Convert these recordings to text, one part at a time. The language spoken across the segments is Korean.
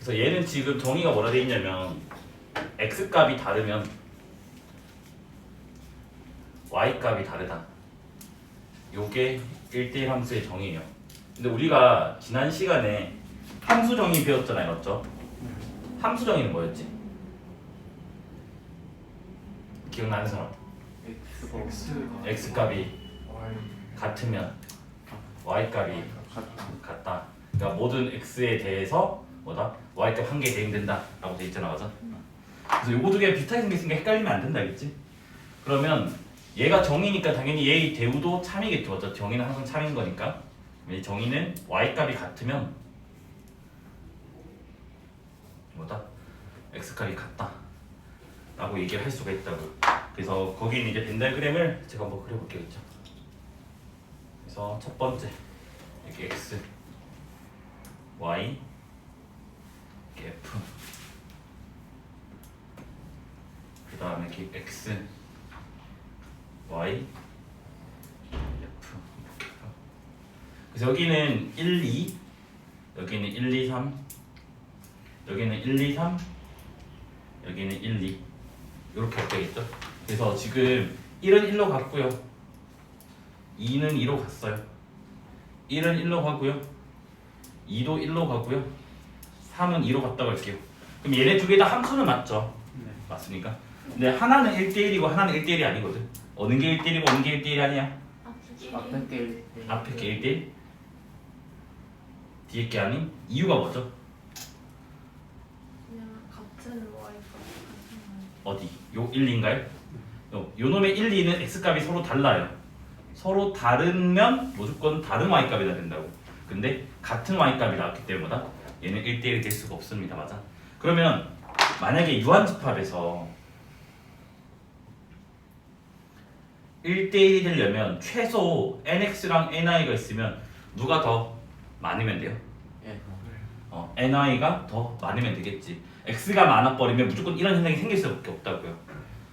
그래서 얘는 지금 정의가 뭐라 돼 있냐면 x 값이 다르면 y 값이 다르다. 요게 1대1 함수의 정의예요. 근데 우리가 지난 시간에 함수 정의 배웠잖아요, 맞죠? 함수 정의는 뭐였지? 기억나는 사람? x 값이 같으면 y 값이 같다. 그러니까 모든 x에 대해서 뭐다? y 값 한 개 대응된다 라고 돼 있잖아, 맞아? 그래서 요거 두 개 비슷하게 생겼으니까 헷갈리면 안 된다, 알겠지? 그러면 얘가 정의니까 당연히 얘의 대우도 참이겠죠, 맞죠? 정의는 항상 참인 거니까. 이 정의는 y 값이 같으면 뭐다? x 값이 같다 라고 얘기를 할 수가 있다고. 그래서 거기는 이제 벤달그램을 제가 한번 그려볼게요, 그렇죠? 그래서 첫 번째 여기 x, y, f, 그 다음에 여기 x, y, f. 그래서 여기는 1, 2, 여기는 1, 2, 3, 여기는 1, 2, 3, 여기는 1, 2 이렇게 되겠죠? 그래서 지금 1은 1로 갔고요, 2는 2로 갔어요, 1은 1로 가고요, 2도 1로 가고요, 3은 2로 갔다고 할게요. 그럼 얘네 두 개 다 함수는 맞죠? 네. 맞습니까? 근데 하나는 1대1이고 하나는 1대1이 아니거든. 어느 게 1대1이고 어느 게 1대1이 아니야? 앞에 게 앞에 게 1대1, 뒤에 게 아닌 이유가 뭐죠? 그냥 같은 Y가 같은 어디? 요 1, 2인가요? 요 놈의 1, 2는 x값이 서로 달라요. 서로 다르면 무조건 다른 y값이 다 된다고. 근데 같은 y값이 나왔기 때문에 뭐다? 얘는 1대1이 될 수가 없습니다. 맞아? 그러면 만약에 유한집합에서 1대1이 되려면 최소 nx랑 ni가 있으면 누가 더 많으면 돼요? 예. ni가 더 많으면 되겠지. x가 많아버리면 무조건 이런 현상이 생길 수밖에 없다고요.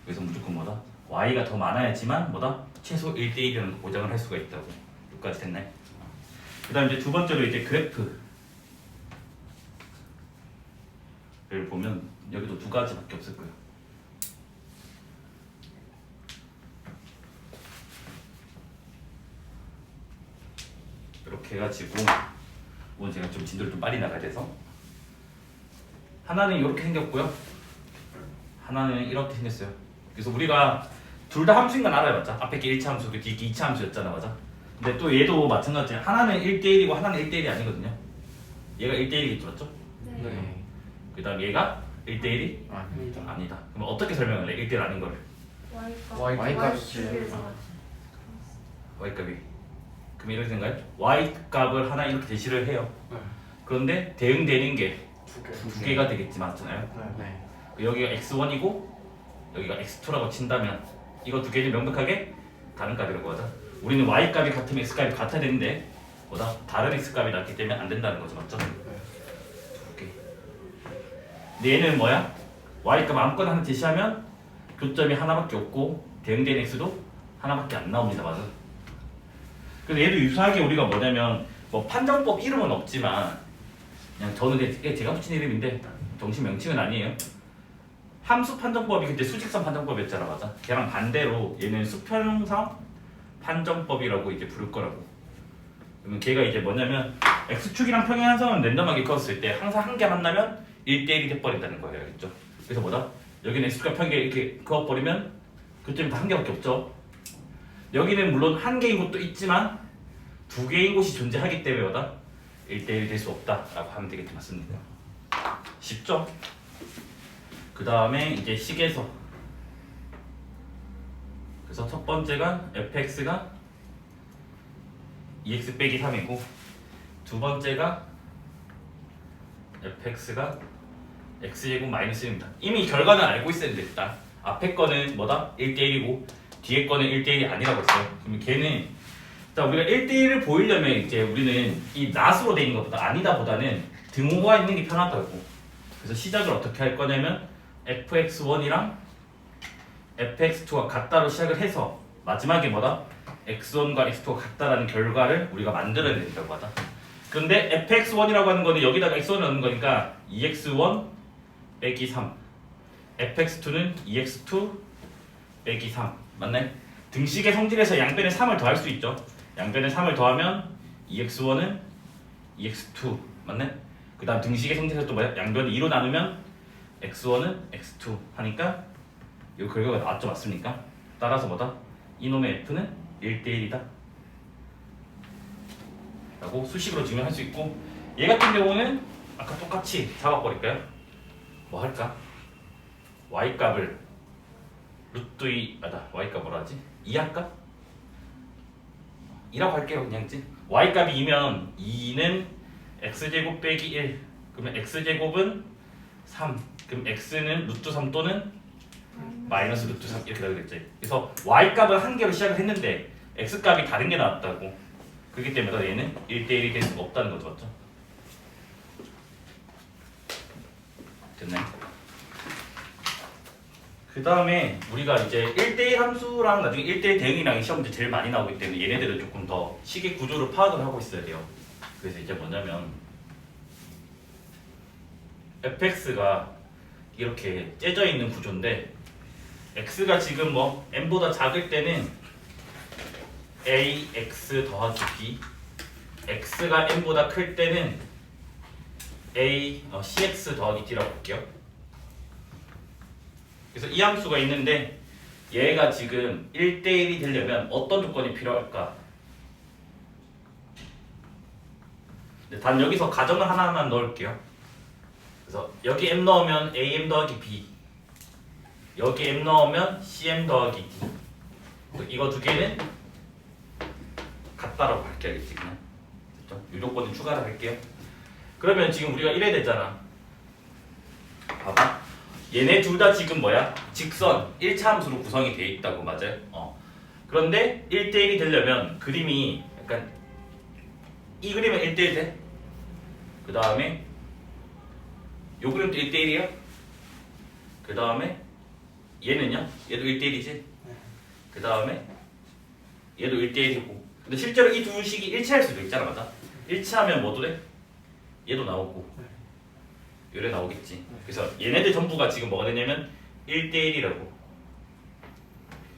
그래서 무조건 뭐다? y가 더 많아야지만 뭐다? 최소 1대1이라는 보장을 할 수가 있다고. 여기까지 됐나요? 그 다음 이제 두 번째로 이제 그래프를 보면 여기도 두 가지밖에 없을 거예요. 이렇게 해가지고 오늘 제가 좀 진도를 좀 빨리 나가야 돼서 하나는 이렇게 생겼고요, 하나는 이렇게 생겼어요. 그래서 우리가 둘 다 함수인 건 알아요, 맞죠? 앞에 게 1차 함수고 뒤에 게 2차 함수였잖아, 맞아? 근데 또 얘도 마찬가지야. 하나는 1대1이고 하나는 1대1이 아니거든요. 얘가 1대1이겠죠, 맞죠? 네. 네. 그 다음 얘가 1대1이 아닙니다. 아니다. 그럼 어떻게 설명할래? 1대1 아닌 거를. Y값 Y값이 y값이. 그럼 이렇게 생각해요? y값을 하나 이렇게 제시를 해요. 그런데 대응되는 게 두 개가 되겠지, 맞잖아요? 네. 여기가 x1이고 여기가 x2라고 친다면 이거 두 개는 명백하게 다른 값이라고 하자. 우리는 y값이 같으면 x값이 같아야 되는데 뭐다? 다른 x값이 낮기 때문에 안 된다는 거죠, 맞죠? 두 개. 근데 얘는 뭐야? y값 아무거나 하나 제시하면 교점이 하나밖에 없고 대응된 x도 하나밖에 안 나옵니다, 맞아? 그래서 얘도 유사하게 우리가 뭐냐면 뭐 판정법 이름은 없지만 그냥 저는 이게 제가 붙인 이름인데 정식 명칭은 아니에요. 함수 판정법이 그때 수직선 판정법이었잖아, 맞아? 걔랑 반대로 얘는 수평상 판정법이라고 이제 부를 거라고. 그러면 걔가 이제 뭐냐면 x축이랑 평행한선은 랜덤하게 그었을 때 항상 한 개 만나면 1대1이 돼버린다는 거예요, 알겠죠? 그래서 뭐다? 여기는 x축과 평행 이렇게 그어버리면 교점이 다 한 개밖에 없죠. 여기는 물론 한 개인 곳도 있지만 두 개인 곳이 존재하기 때문에 뭐다? 1대1이 될 수 없다라고 하면 되겠지, 맞습니까? 쉽죠? 그 다음에 이제 식에서 그래서 첫 번째가 fx가 2x 빼기 3이고 두 번째가 fx가 x제곱 마이너스 1입니다. 이미 결과는 알고 있었는데 일단 앞에 거는 뭐다? 1대1이고 뒤에 거는 1대1이 아니라고 했어요. 그러면 걔는 자, 우리가 1대1을 보이려면 이제 우리는 이 낫으로 돼 있는 것보다 아니다 보다는 등호가 있는 게 편하다고. 그래서 시작을 어떻게 할 거냐면 fx1이랑 fx2가 같다로 시작을 해서 마지막에 뭐다? x1과 x2가 같다라는 결과를 우리가 만들어야 된다고 하다. 근데 fx1이라고 하는 거는 여기다가 x1을 넣는 거니까 2x1 빼기 3 fx2는 2x2 빼기 3 맞네? 등식의 성질에서 양변에 3을 더할 수 있죠. 양변에 3을 더하면 2x1은 2x2 맞네? 그 다음 등식의 성질에서 또 뭐야? 양변을 2로 나누면 x1은 x2 하니까 이 결과가 나왔죠. 맞습니까? 따라서 뭐다? 이놈의 f는 1대1이다 라고 수식으로 증명할 수 있고, 얘 같은 경우는 아까 똑같이 잡아버릴까요? 뭐 할까? y값을 루트 2 y값 뭐라 하지? 2 할까? 2라고 할게요. 그냥 y값이 2면 2는 x제곱 빼기 1 그러면 x제곱은 3 그럼 x는 루트 3 또는 마이너스 루트 3 이렇게 나오겠지. 그래서 y값은 한 개로 시작을 했는데 x값이 다른 게 나왔다고. 그렇기 때문에 얘는 1대1이 될 수가 없다는 거죠. 맞죠? 됐나요? 그 다음에 우리가 이제 1대1 함수랑 나중에 1대1 대응이랑 시험 문제 제일 많이 나오기 때문에 얘네들은 조금 더 식의 구조를 파악을 하고 있어야 돼요. 그래서 이제 뭐냐면 fx가 이렇게 째져 있는 구조인데 x가 지금 뭐 n보다 작을 때는 ax 더하기 b, x가 n보다 클 때는 cx 더하기 d라고 볼게요. 그래서 이 함수가 있는데 얘가 지금 1대1이 되려면 어떤 조건이 필요할까? 단 여기서 가정을 하나만 넣을게요. 그래서 여기 m 넣으면 am 더하기 b, 여기 m 넣으면 cm 더하기 d. 이거 두 개는 같다라고 할게요. 알겠지? 그냥 이 조건을 추가를 할게요. 그러면 지금 우리가 이래야 되잖아. 봐봐. 얘네 둘 다 지금 뭐야? 직선 1차 함수로 구성이 되어 있다고. 맞아요? 그런데 1대1이 되려면 그림이 약간 이 그림은 1대1 돼. 그 다음에 요 그림도 1대1이야. 그 다음에 얘는요? 얘도 1대1이지. 그 다음에 얘도 1대1이고. 근데 실제로 이 두 식이 1차일 수도 있잖아. 맞아? 1차하면 뭐도 돼? 얘도 나오고 요래 나오겠지. 그래서 얘네들 전부가 지금 뭐가 되냐면 1대1이라고.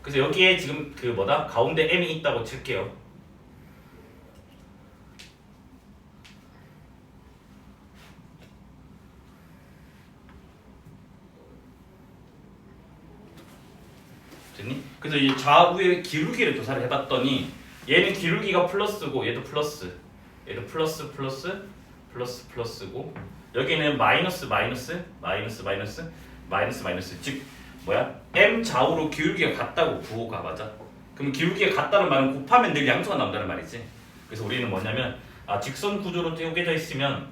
그래서 여기에 지금 그 뭐다? 가운데 m이 있다고 칠게요. 됐니? 그래서 이 좌우의 기울기를 조사를 해봤더니 얘는 기울기가 플러스고 얘도 플러스, 얘도 플러스 플러스 플러스 플러스고 여기는 마이너스 마이너스 마이너스 마이너스 마이너스 마이너스. 즉 뭐야? m 좌우로 기울기가 같다고 구호가. 맞아? 그럼 기울기가 같다는 말은 곱하면 늘 양수가 나온다는 말이지. 그래서 우리는 뭐냐면 직선 구조로 쪼개져 있으면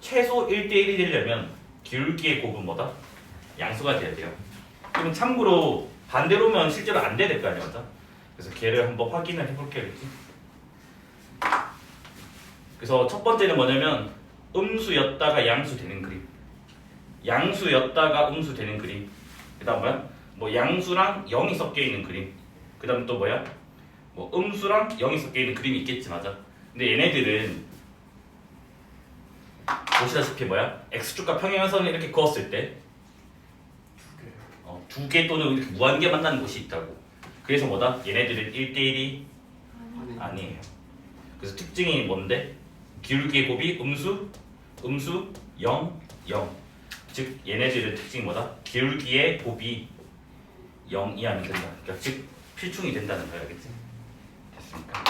최소 1대1이 되려면 기울기의 곱은 뭐다? 양수가 돼야 돼요. 그럼 참고로 반대로면 실제로 안 돼야 될 거 아니야. 맞아? 그래서 걔를 한번 확인을 해볼게요. 그래서 첫 번째는 뭐냐면 음수였다가 양수 되는 그림, 양수였다가 음수 되는 그림. 그 다음 뭐야? 뭐 양수랑 0이 섞여 있는 그림. 그 다음 또 뭐야? 뭐 음수랑 0이 섞여 있는 그림이 있겠지. 맞아? 근데 얘네들은 보시다시피 뭐야? x축과 평행선을 이렇게 그었을 때 두 개 또는 이렇게 무한개 만나는 곳이 있다고. 그래서 뭐다? 얘네들은 1대1이 아니에요. 그래서 특징이 뭔데? 기울기의 곱이 음수, 음수, 0, 0. 즉 얘네들의 특징이 뭐다? 기울기의 곱이 0 이하면 된다. 그러니까 즉 필충이 된다는 거야. 알겠지? 됐습니까?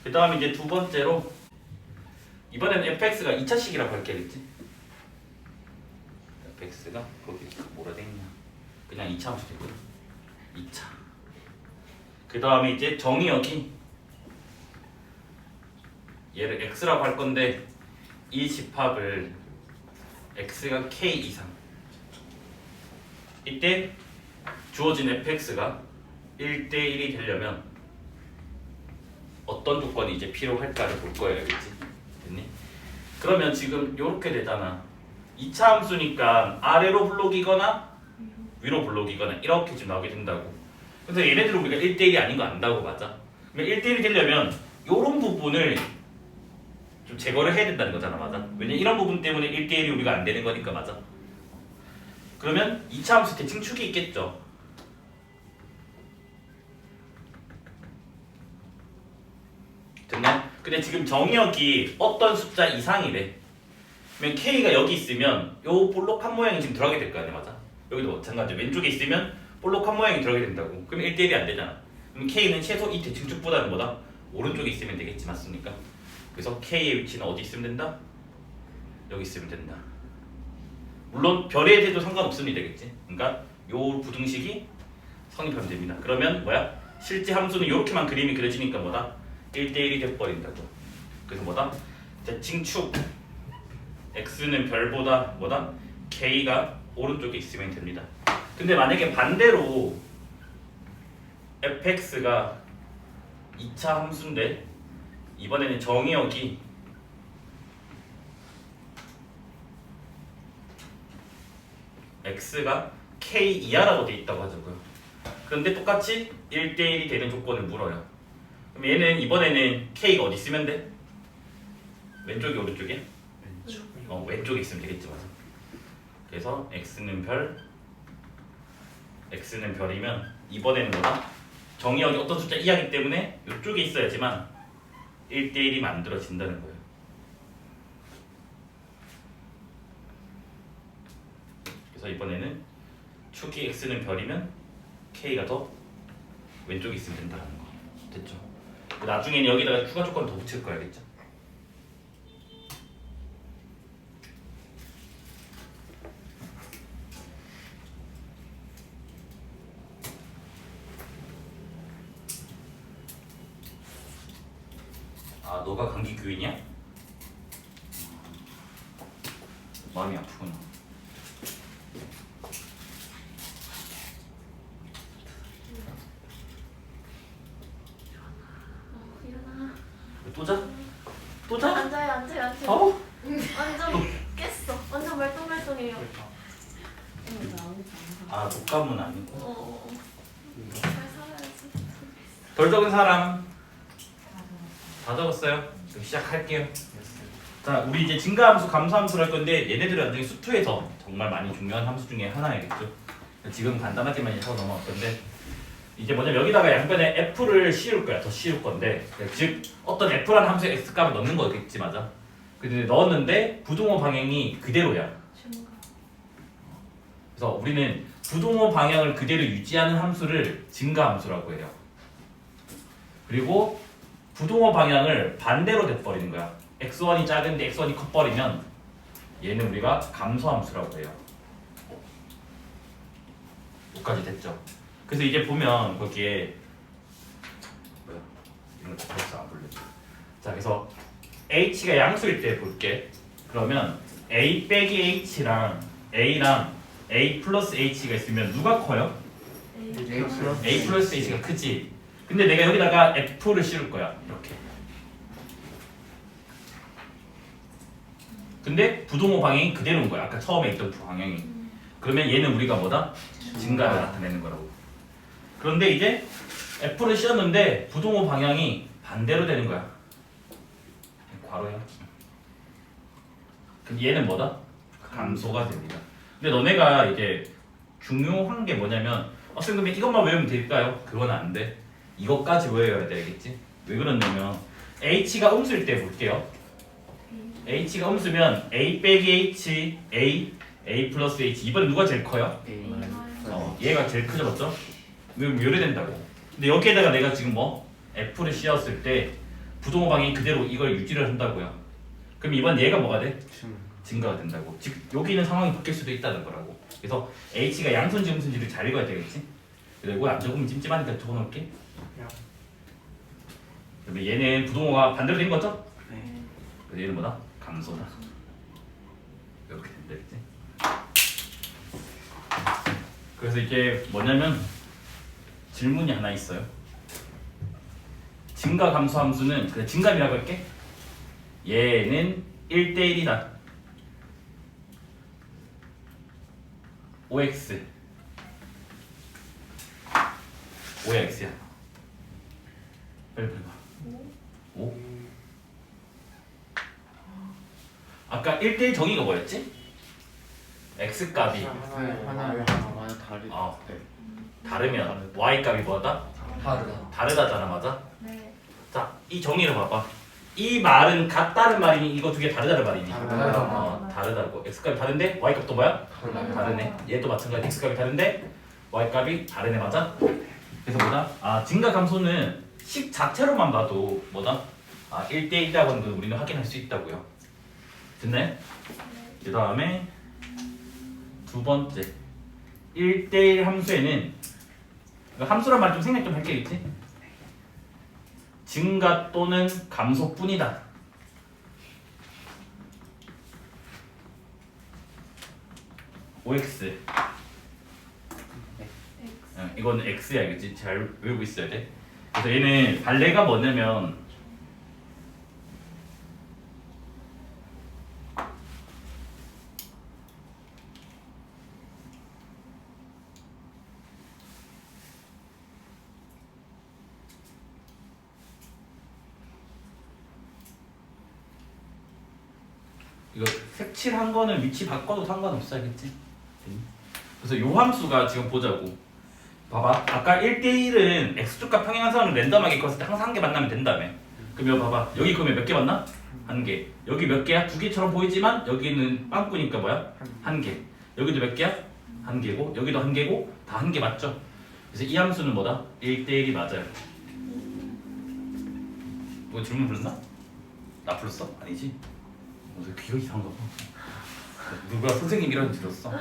그 다음에 이제 두 번째로 이번에는 fx가 2차식이라고 할게. 알겠지? fx가 거기 뭐라 돼 있냐? 그냥 2차 함수 되거든. 2차. 그 다음에 이제 정의역이 얘를 x라고 할 건데 이 집합을 x가 k 이상, 이때 주어진 fx가 1대1이 되려면 어떤 조건이 이제 필요할까를 볼 거예요. 알겠지? 됐니? 그러면 지금 이렇게 되잖아. 2차 함수니까 아래로 블록이거나 위로 블록이거나 이렇게 지금 나오게 된다고. 그래서 얘네들은 우리가 1대1이 아닌 거 안다고. 맞아? 그러면 1대1이 되려면 이런 부분을 좀 제거를 해야 된다는 거잖아, 맞아? 왜냐면 이런 부분 때문에 1대1이 우리가 안 되는 거니까, 맞아? 그러면 2차 함수 대칭축이 있겠죠. 됐나? 근데 지금 정의역이 어떤 숫자 이상이래. 그러면 K가 여기 있으면 요 볼록한 모양이 지금 들어가게 될 거 아니야, 맞아? 여기도 마찬가지. 왼쪽에 있으면 볼록한 모양이 들어가게 된다고. 그럼 1대1이 안 되잖아. 그럼 K는 최소 이 대칭축보다는 뭐다? 오른쪽에 있으면 되겠지, 맞습니까? 그래서 K의 위치는 어디 있으면 된다? 여기 있으면 된다. 물론 별에 대해도 상관없으면 되겠지. 그러니까 요 부등식이 성립하면 됩니다. 그러면 뭐야? 실제 함수는 이렇게만 그림이 그려지니까 뭐다? 1대1이 돼버린다고. 그래서 뭐다? 대칭축 x는 별보다 뭐다? k가 오른쪽에 있으면 됩니다. 근데 만약에 반대로 fx가 2차 함수인데 이번에는 정의역이 x가 k 이하라고 돼 있다고 하자고요. 그런데 똑같이 1대1이 되는 조건을 물어요. 그럼 얘는 이번에는 k가 어디 있으면 돼? 왼쪽이 오른쪽이야? 왼쪽에 있으면 되겠지, 맞아. 그래서 x는 별이면 이번에는 뭐다? 정의역이 어떤 숫자 이하기 때문에 이쪽에 있어야지만 1대1이 만들어진다는 거예요. 그래서 이번에는 축이 x는 별이면 k가 더 왼쪽에 있으면 된다는 거. 됐죠? 나중에는 여기다가 추가 조건 더 붙일 거야, 알겠죠? 아, 너가 감기 교인이야? 마음이 아프구나. 일어나. 또 자? 또 자? 앉아요. 어? 완전 깼어. 완전 말똥말똥해요. 아, 독감은 아니고. 잘 살아야지. 덜 적은 사람 다 적었어요? 그럼 시작할게요. 자, 우리 이제 증가함수, 감소함수를 할 건데 얘네들은 나중에 수투에서 정말 많이 중요한 함수 중에 하나이겠죠. 지금 간단하게만 하고 넘어갈 건데 이제 뭐냐면 여기다가 양변에 f를 씌울 거야. 더 씌울 건데 즉 어떤 f라는 함수에 x값을 넣는 거겠지, 맞아? 근데 넣었는데 부동호 방향이 그대로야. 그래서 우리는 부동호 방향을 그대로 유지하는 함수를 증가함수라고 해요. 그리고 부동호 방향을 반대로 돼버리는 거야. x1이 작은데 x1이 커버리면 얘는 우리가 감소함수라고 해요. 여기까지 됐죠? 그래서 이제 보면 거기에 뭐야? 이런 거 벌써 안 볼래. 자, 그래서 h가 양수일 때 볼게. 그러면 a 빼기 h랑 a랑 a 플러스 h가 있으면 누가 커요? a 플러스 h가 크지. 근데 내가 여기다가 f를 씌울 거야. 이렇게. 근데 부동호 방향이 그대로인 거야. 아까 처음에 있던 방향이. 그러면 얘는 우리가 뭐다? 증가를 나타내는 거라고. 그런데 이제 f를 씌웠는데 부동호 방향이 반대로 되는 거야. 괄호야. 그럼 얘는 뭐다? 감소가 됩니다. 근데 너네가 이제 중요한 게 뭐냐면 선생님 이것만 외우면 될까요? 그건 안 돼. 이것까지 외워야 되겠지? 왜 그러냐면 h가 음수일 때 볼게요. h가 음수면 a 빼기 h, a 플러스 h. 이번에 누가 제일 커요? 얘가 제일 크죠, 맞죠? 왜 요래된다고. 근데 여기에다가 내가 지금 뭐 f를 씌웠을 때 부동호 방향이 그대로 이걸 유지를 한다고요. 그럼 이번 얘가 뭐가 돼? 증가가 된다고. 즉 여기 있는 상황이 바뀔 수도 있다는 거라고. 그래서 h가 양수인지 음수인지를 잘 읽어야 되겠지? 그리고 안 적으면 찜찜하니까 적어놓을게. 그러면 얘는 부동호가 반대로 된 거죠? 그래서 얘는 뭐다? 감소다. 이렇게 된다, 그치? 그래서 이게 뭐냐면 질문이 하나 있어요. 증가 감소 함수는 그래 증감이라고 할게. 얘는 1대1이다. 5x 5야 x야. 빨리 봐. 5? 아까 1대1 정의가 뭐였지? x값이 하나를 다르. 다르면 y값이 뭐다? 다르다잖아, 맞아? 네. 자, 이 정의를 봐봐. 이 말은 같다는 말이니 이거 두 개 다르다는 말이니? 다르다. 다르다고. x값이 다른데 y값도 뭐야? 다르네. 얘도 마찬가지. x값이 다른데 y값이 다르네, 맞아? 그래서 뭐다? 증가 감소는 식 자체로만 봐도 뭐다? 1대1이라고 하는 걸 우리는 확인할 수 있다고요. 됐나요? 그 다음에 두 번째 1대1 함수에는 함수란 말 좀 생각 좀 할게겠지? 증가 또는 감소뿐이다. OX 이거는 X야, 알겠지? 잘 외우고 있어야 돼. 그래서 얘는 발레가 뭐냐면 이거 색칠한 거는 위치 바꿔도 상관없어, 알겠지? 그래서 요 함수가 지금 보자고. 봐봐. 아까 1대1은 x축과 평행한선을 랜덤하게 그었을 때 항상 한 개 만나면 된다며. 그럼 여기 봐봐. 여기 그러면 몇 개 만나? 한 개. 여기 몇 개야? 두 개처럼 보이지만 여기는 빵꾸니까 뭐야? 한 개. 여기도 몇 개야? 한 개고 여기도 한 개고 다 한 개 맞죠? 그래서 이 함수는 뭐다? 1대1이 맞아요. 뭐 질문 불렀나? 나 불렀어? 아니지? 귀가 이상한가 봐. 누가 선생님 이런 들었어?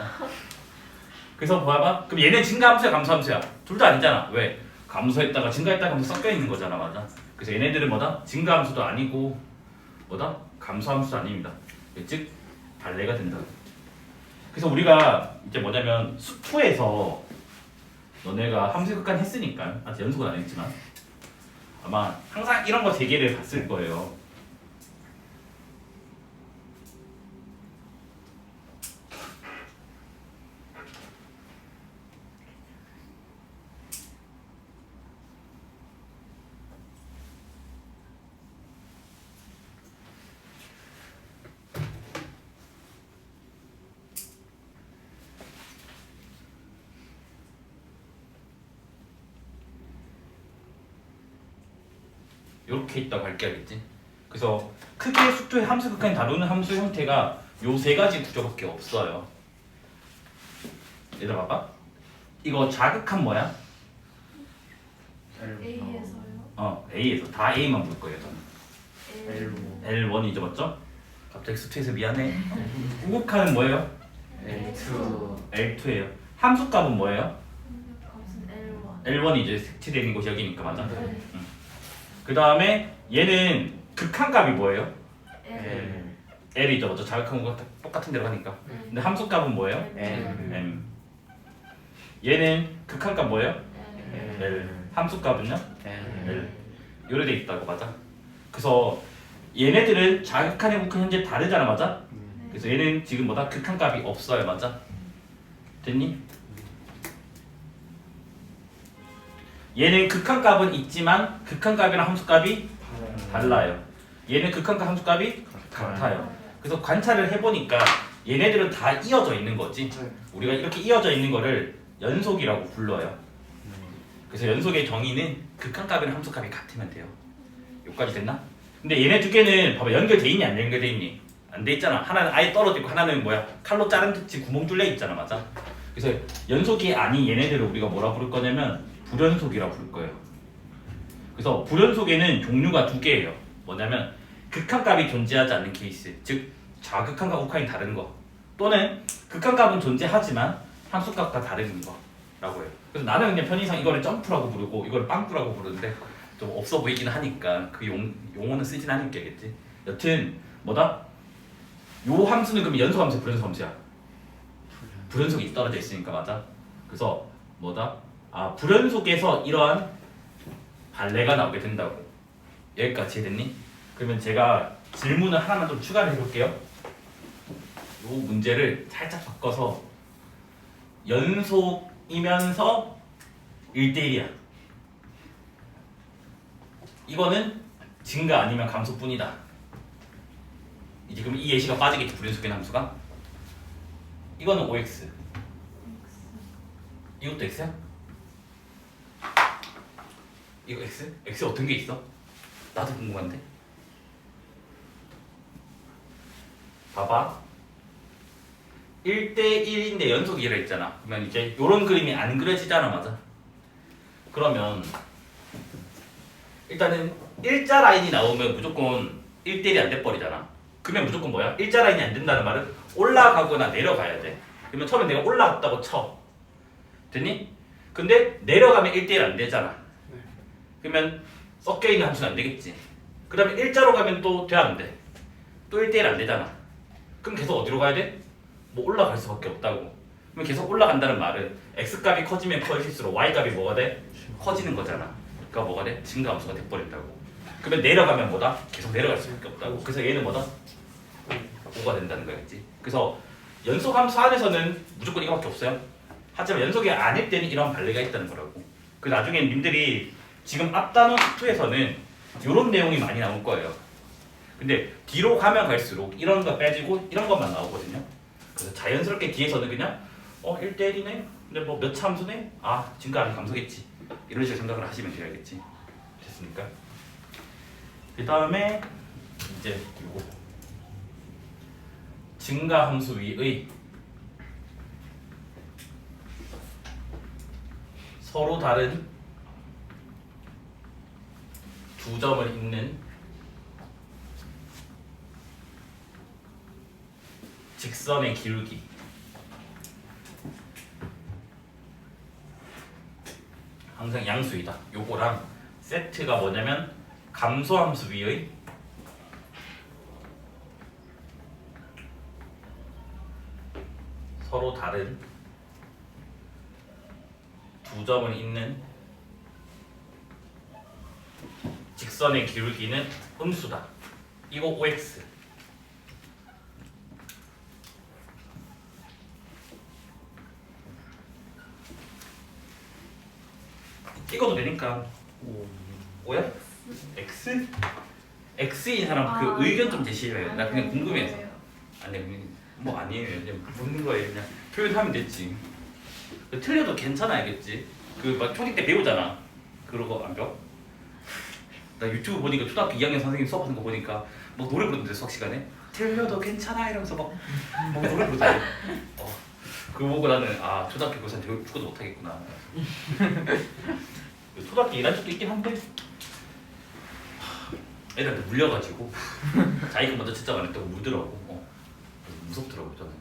그래서 봐봐. 그럼 얘는 증가함수야, 감소함수야? 둘 다 아니잖아. 왜? 감소했다가 증가했다가 하면서 섞여 있는 거잖아, 맞아? 그래서 얘네들은 뭐다? 증가함수도 아니고 뭐다? 감소함수도 아닙니다. 즉 발레가 된다. 그래서 우리가 이제 뭐냐면 수투에서 너네가 함수 극한 했으니까 아직 연속은 안 했지만 아마 항상 이런 거 3개를 봤을 거예요. 이렇게 있다고 할게, 알겠지? 그래서 크게 수투의 함수 극한이 다루는 함수 형태가 요 3가지 구조밖에 없어요. 얘들아 봐봐. 이거 자극한 뭐야? A에서요. A에서 다 A만 볼 거예요, 저는. L1이죠, 맞죠? 갑자기 수투에서 미안해. 구극하는 뭐예요? L2예요. 함수값은 뭐예요? 값은 L1. L1이 이제 색칠되는 곳이 여기니까 맞아? 네. 그 다음에 얘는 극한값이 뭐예요? L. L이죠, 맞죠? 자극한 거 똑같은 데로 가니까. 근데 함수값은 뭐예요? M. 얘는 극한값 뭐예요? L. 함수값은요? L. 요래 돼 있다고, 맞아? 그래서 얘네들은 자극한의 극한 현재 다르잖아, 맞아? 그래서 얘는 지금 뭐다? 극한값이 없어요, 맞아? 됐니? 얘는 극한값은 있지만 극한값이랑 함수값이 달라요. 얘는 극한값 함수값이 같아요. 그래서 관찰을 해보니까 얘네들은 다 이어져 있는 거지. 우리가 이렇게 이어져 있는 거를 연속이라고 불러요. 그래서 연속의 정의는 극한값이랑 함수값이 같으면 돼요. 여기까지 됐나? 근데 얘네 두 개는 봐봐, 연결돼 있니 안 연결돼 있니? 안 돼 있잖아. 하나는 아예 떨어져 있고 하나는 뭐야? 칼로 자른 듯이 구멍 뚫려 있잖아, 맞아? 그래서 연속이 아닌 얘네들을 우리가 뭐라 부를 거냐면 불연속이라고 부를 거예요. 그래서 불연속에는 종류가 2개예요. 뭐냐면 극한값이 존재하지 않는 케이스, 즉 자극한과 극한이 다른 거, 또는 극한값은 존재하지만 함수값과 다른 거라고 해요. 그래서 나는 그냥 편의상 이거를 점프라고 부르고 이거를 빵꾸라고 부르는데 좀 없어 보이긴 하니까 그 용어는 쓰진 않을게겠지. 여튼 뭐다? 요 함수는 그럼 연속함수, 불연속함수야? 불연속이 떨어져 있으니까, 맞아? 그래서 뭐다? 불연속에서 이러한 발레가 나오게 된다고. 여기까지 이해됐니? 그러면 제가 질문을 하나만 좀 추가를 해볼게요. 요 문제를 살짝 바꿔서 연속이면서 1대1이야. 이거는 증가 아니면 감소뿐이다. 이제 그럼 이 예시가 빠지겠지 불연속의 함수가. 이거는 5x. X. 이것도 x야? 이거 x? x 어떤 게 있어? 나도 궁금한데. 봐봐. 1대1인데 연속이라 했잖아. 그러면 이제 요런 그림이 안 그려지잖아, 맞아? 그러면 일단은 일자 라인이 나오면 무조건 1대1이 안 돼버리잖아. 그러면 무조건 뭐야? 일자 라인이 안 된다는 말은 올라가거나 내려가야 돼. 그러면 처음에 내가 올라갔다고 쳐. 됐니? 근데 내려가면 1대1 안 되잖아. 그러면 섞여있는 함수는 안 되겠지. 그 다음에 일자로 가면 또 돼, 안 돼? 또 1대1 안 되잖아. 그럼 계속 어디로 가야 돼? 뭐 올라갈 수밖에 없다고. 그럼 계속 올라간다는 말은 x값이 커지면 커질수록 y값이 뭐가 돼? 커지는 거잖아. 그러니까 뭐가 돼? 증가함수가 돼버린다고. 그러면 내려가면 뭐다? 계속 내려갈 수밖에 없다고. 그래서 얘는 뭐다? 5가 된다는 거겠지. 그래서 연속함수 안에서는 무조건 이거밖에 없어요. 하지만 연속이 아닐 때는 이런 반례가 있다는 거라고. 그 나중에 님들이 지금 앞 단원 2에서는 이런 내용이 많이 나올 거예요. 근데 뒤로 가면 갈수록 이런 거 빼지고 이런 것만 나오거든요. 그래서 자연스럽게 뒤에서는 그냥 1대1이네? 근데 뭐 몇 차 함수네? 아 증가하는 감소겠지. 이런 식으로 생각을 하시면 되겠지. 됐습니까? 그 다음에 이제 요거 증가함수 위의 서로 다른 두 점을 잇는 직선의 기울기. 항상 양수이다. 요거랑 세트가 뭐냐면 감소함수 위의 서로 다른 두 점을 잇는 직선의 기울기는 음수다. 이거 5x. 찍어도 되니까 5야? x? x인 사람 그 의견 좀 제시해요. 나 그냥 궁금해서. 아니 뭐 아니에요. 그냥 묻는 거예요. 그냥 표현하면 됐지. 틀려도 괜찮아 알겠지? 그 막 초딩 때 배우잖아. 그러고 안 배워? 나 유튜브 보니까 초등학교 2학년 선생님 수업하는 거 보니까 막 노래 부르는데 수학 시간에 틀려도 괜찮아 이러면서 막 노래 부르잖아. 그거 보고 나는 아 초등학교 교사는 죽어도 못하겠구나. 초등학교 1학 적도 있긴 한데 애들한테 물려가지고 자기가 먼저 진짜 안 했다고 물더라고. 무섭더라고 저는.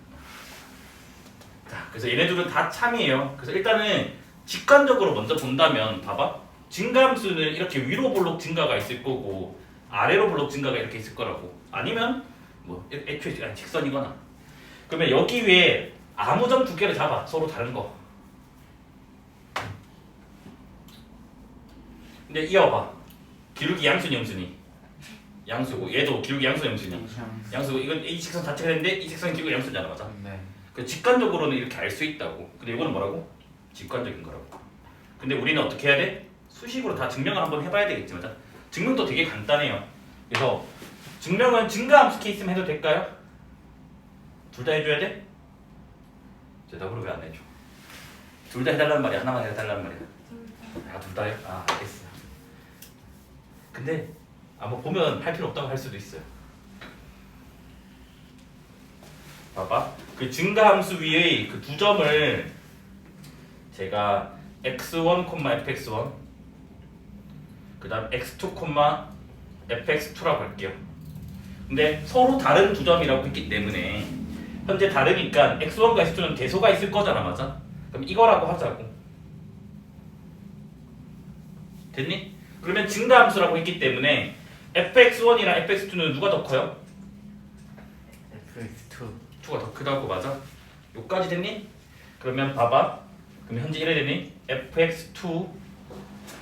자, 그래서 얘네들은 다 참이에요. 그래서 일단은 직관적으로 먼저 본다면 봐봐. 증가함수는 이렇게 위로 볼록 증가가 있을 거고 아래로 볼록 증가가 이렇게 있을 거라고. 아니면 뭐 애초에 직선이거나. 그러면 여기 위에 아무 점 두 개를 잡아. 서로 다른 거. 근데 이어봐. 기울기 양수니 음수니? 양수고 얘도 기울기 양수니 음수니? 양수고 이건 이 직선 자체가 되는데 이 직선 기울기 양수잖아, 맞아? 네. 그 직관적으로는 이렇게 알 수 있다고. 근데 이거는 뭐라고? 직관적인 거라고. 근데 우리는 어떻게 해야 돼? 수식으로 다 증명을 한번 해봐야 되겠지, 맞아? 증명도 되게 간단해요. 그래서 증명은 증가함수 케이스만 해도 될까요? 둘 다 해줘야 돼? 대답으로 왜 안 해줘? 둘 다 해달라는 말이야? 하나만 해달라는 말이야? 아, 둘 다요? 아, 알겠어. 근데 뭐 보면 할 필요 없다고 할 수도 있어요. 봐봐. 그 증가함수 위의 그 두 점을 제가 x1, fx1 그 다음 x2, fx2라고 할게요. 근데 서로 다른 두 점이라고 했기 때문에 현재 다르니까 x1과 x2는 대소가 있을 거잖아, 맞아? 그럼 이거라고 하자고. 됐니? 그러면 증가함수라고 했기 때문에 fx1이랑 fx2는 누가 더 커요? fx2. 2가 더 크다고, 맞아? 여기까지 됐니? 그러면 봐봐. 그럼 현재 이래 되니? fx2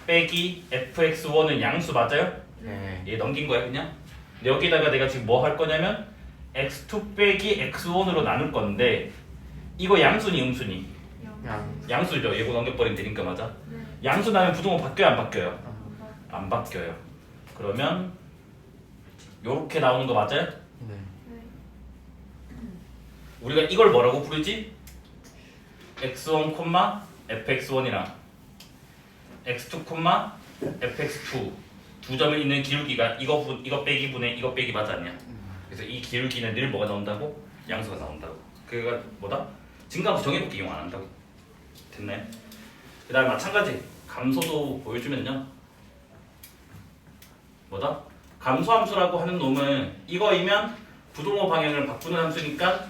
빼기 fx1은 양수 맞아요? 네. 얘 넘긴 거야 그냥? 근데 여기다가 내가 지금 뭐 할 거냐면 x2 빼기 x1으로 나눌 건데 이거 양수니 음수니? 양수죠. 얘고 넘겨버리면 되니까, 맞아? 네. 양수 나면 부등호 바뀌어요 안 바뀌어요? 아, 안 바뀌어요. 그러면 요렇게 나오는 거 맞아요? 네. 네. 우리가 이걸 뭐라고 부르지? x1, fx1이랑 x2, fx2 두 점을 있는 기울기가 이거 빼기 분의 이거 빼기 맞아 아니야? 그래서 이 기울기는 늘 뭐가 나온다고? 양수가 나온다고. 그가 뭐다? 증가함수 정해놓기 이용 안 한다고. 됐나요? 그 다음에 마찬가지 감소도 보여주면요 뭐다? 감소함수라고 하는 놈은 이거이면 부동호 방향을 바꾸는 함수니까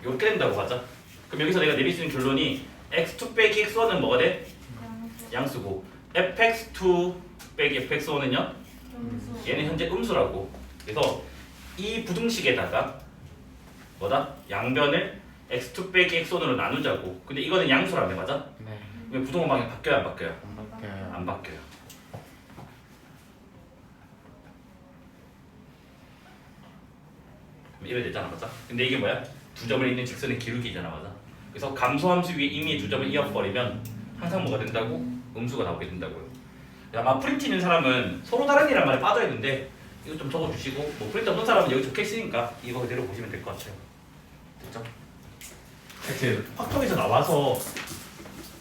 이렇게 된다고 하자. 그럼 여기서 내가 내릴 수 있는 결론이 x2 빼기 x1은 뭐가 돼? 양수고 fx2 빼기 fx1은요? 음수. 얘는 현재 음수라고. 그래서 이 부등식에다가 뭐다? 양변을 x2 빼기 x1으로 나누자고. 근데 이거는 양수라며 맞아? 네. 왜 부동호 방향 바뀌어요 안 바뀌어요? 안 바뀌어요. 안 바뀌어요. 그럼 이래 되잖아 맞아? 근데 이게 뭐야? 두 점을 잇는 직선의 기울기잖아 맞아? 그래서 감소함수 위에 이미 두 점을 이어버리면 항상 뭐가 된다고? 음수가 나오게 된다고요. 아마 프린트 있는 사람은 서로 다른 이란 말에 빠져야 되는데 이거 좀 적어주시고 뭐 프린트 없는 사람은 여기 적혀있으니까 이거 그대로 보시면 될 것 같아요. 됐죠? 하여튼 확통에서 나와서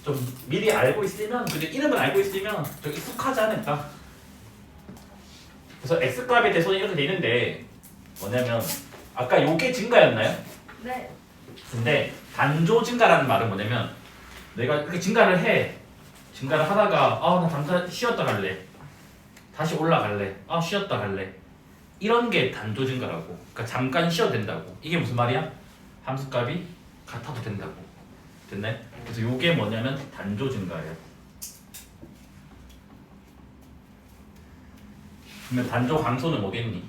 좀 미리 알고 있으면 근데 이름은 알고 있으면 좀 익숙하지 않을까? 그래서 x값에 대해서는 이렇게 돼 있는데 뭐냐면 아까 요게 증가였나요? 네. 근데 단조 증가라는 말은 뭐냐면 내가 이렇게 증가를 해. 증가를 하다가 나 잠깐 쉬었다 갈래. 다시 올라갈래. 쉬었다 갈래. 이런 게 단조 증가라고. 그러니까 잠깐 쉬어도 된다고. 이게 무슨 말이야? 함수값이 같아도 된다고. 됐나요? 그래서 요게 뭐냐면 단조 증가예요. 그러면 단조 감소는 뭐겠니?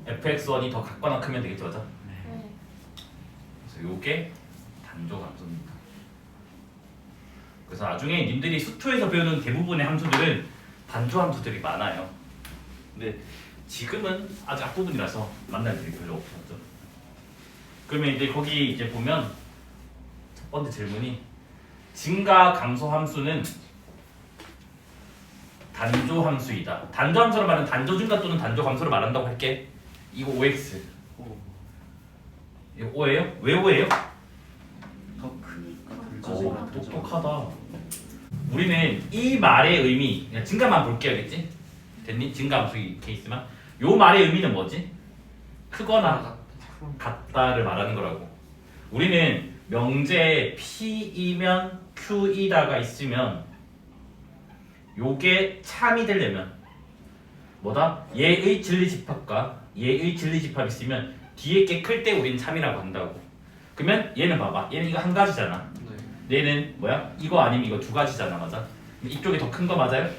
fx1이 더 같거나 크면 되겠죠, 맞아? 네. 그래서 요게 단조 감소입니다. 그래서 나중에 님들이 수투에서 배우는 대부분의 함수들은 단조 함수들이 많아요. 근데 지금은 아직 앞부분이라서 만날 일이 별로 없었죠. 그러면 이제 거기 이제 보면 첫 번째 질문이 증가 감소 함수는 단조 함수이다. 단조 함수로 말하는 단조 증가 또는 단조 감소를 말한다고 할게. 이거 5x. 이거 5예요? 왜 5예요? 더 크니까 오, 단조가 똑똑하다. 우리는 이 말의 의미, 그냥 증가만 볼게요, 알겠지? 됐니? 증가함수의 케이스만. 요 말의 의미는 뭐지? 크거나 같다를 말하는 거라고. 우리는 명제에 P이면 Q이다가 있으면 요게 참이 되려면 뭐다? 얘의 진리집합과 얘의 진리집합이 있으면 뒤에 게 클 때 우리는 참이라고 한다고. 그러면 얘는 봐봐. 얘는 이거 한 가지잖아. 얘는 뭐야? 이거 아니면 이거 두 가지잖아, 맞아? 근데 이쪽이 더 큰 거 맞아요?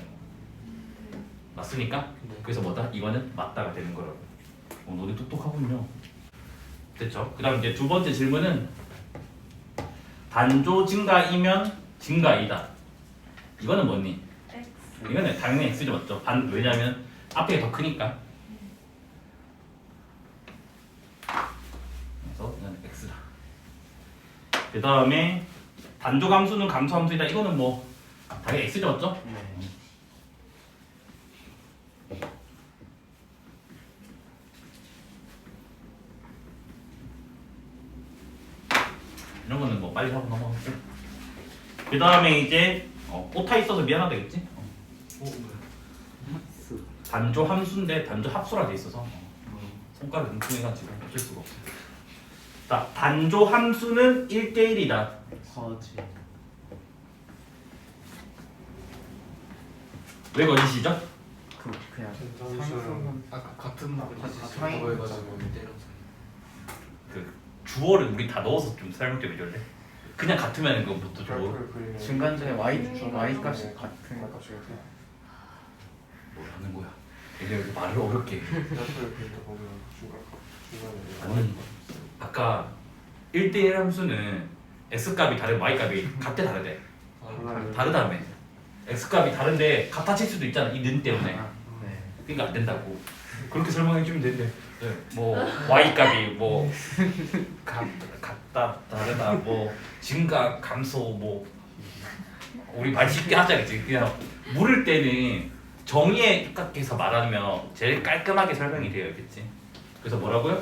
맞습니까? 그래서 뭐다? 이거는 맞다가 되는 거라고. 너네 똑똑하군요. 됐죠? 그 다음 이제 두 번째 질문은 단조 증가이면 증가이다. 이거는 뭐니? X. 이거는 당연히 x죠, 맞죠? 왜냐면 앞에 더 크니까. 그래서 이건 x다. 그 다음에 단조 감수는 감소 함수이다. 이거는 뭐 당연히 x죠, 맞죠? 네. 이런 거는 뭐 빨리 하고 넘어가고. 그 다음에 이제 오타 있어서 미안하다 했지? 단조 함수인데 단조 합수라 돼 있어서 손가락 뭉퉁해가지고 어쩔 수가 없어. 자, 단조 함수는 1대1이다. 거지. 왜 거짓이죠? 그냥 상승은 아까 같은 말 상승 그거 해가지고 그 주어를 우리 다 넣어서 좀 설명 좀 해줄래? 그냥 같으면 그것부터 주어. 중간중에 y 값이 같은 값이 뭘 하는 거야? 얘네 왜 이렇게 말을 어렵게 해? 아니 아까 1대1 함수는 x값이 다르면 y값이 같대 다르대. 다르다며. x값이 다른데 같아 칠 수도 있잖아. 이 는 때문에. 네. 그러니까 안 된다고. 그렇게 설명해 주면 되는데. 네. 뭐 y값이 뭐 같다 다르다 뭐 증가 감소 뭐 우리 말 쉽게 하자겠지. 그냥 물을 때는 정의에 입각해서 말하면 제일 깔끔하게 설명이 되어야겠지. 그래서 뭐라고요?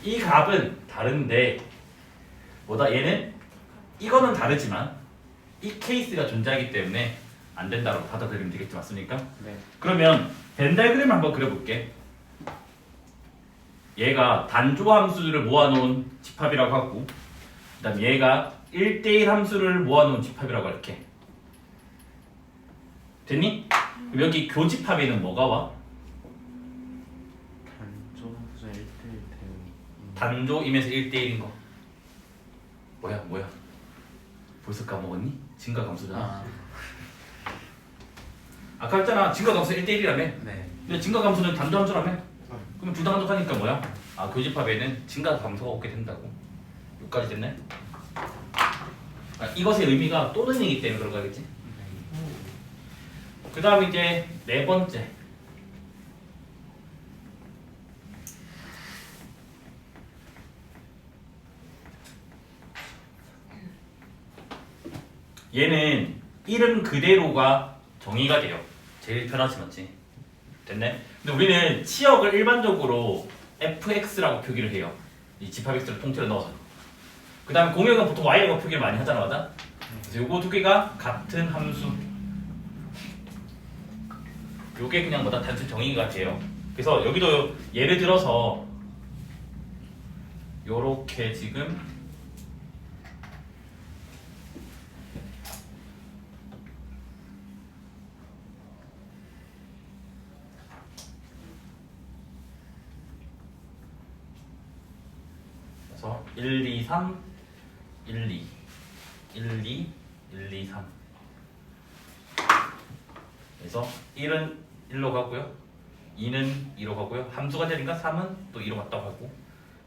이 값은 다른데 뭐다 얘는 이거는 다르지만 이 케이스가 존재하기 때문에 안 된다고 받아들이면 되겠지 맞습니까? 네. 그러면 벤 다이그램을 한번 그려볼게. 얘가 단조 함수를 모아놓은 집합이라고 하고 그다음 얘가 1대1 함수를 모아놓은 집합이라고 할게. 됐니? 그럼 여기 교집합에는 뭐가 와? 단조 함수자 1대1 대응. 단조이면서 1대1인 거. 뭐야? 벌써 까먹었니? 증가함수잖아. 아, 아까 했잖아. 증가함수 1대1이라며. 네. 근데 증가함수는 단조함수라며. 그럼 둘 다 단조하니까 뭐야? 아 교집합에는 증가함수가 없게 된다고. 여기까지 됐네? 아, 이것의 의미가 또는이기 때문에 그런 거겠지? 그 다음 이제 네 번째. 얘는 이름 그대로가 정의가 돼요. 제일 편하지 맞지? 됐네? 근데 우리는 치역을 일반적으로 fx라고 표기를 해요. 이 집합 x를 통째로 넣어서. 그 다음에 공역은 보통 y라고 표기를 많이 하잖아, 맞아? 그래서 요거 두 개가 같은 함수. 요게 그냥 뭐다 단순 정의가 돼요. 그래서 여기도 예를 들어서 요렇게 지금 그래서 1, 2, 3, 1, 2, 1, 2, 1, 2, 3 그래서 1은 1로 가고요 2는 2로 가고요 함수가 되니까 3은 또 2로 갔다고 하고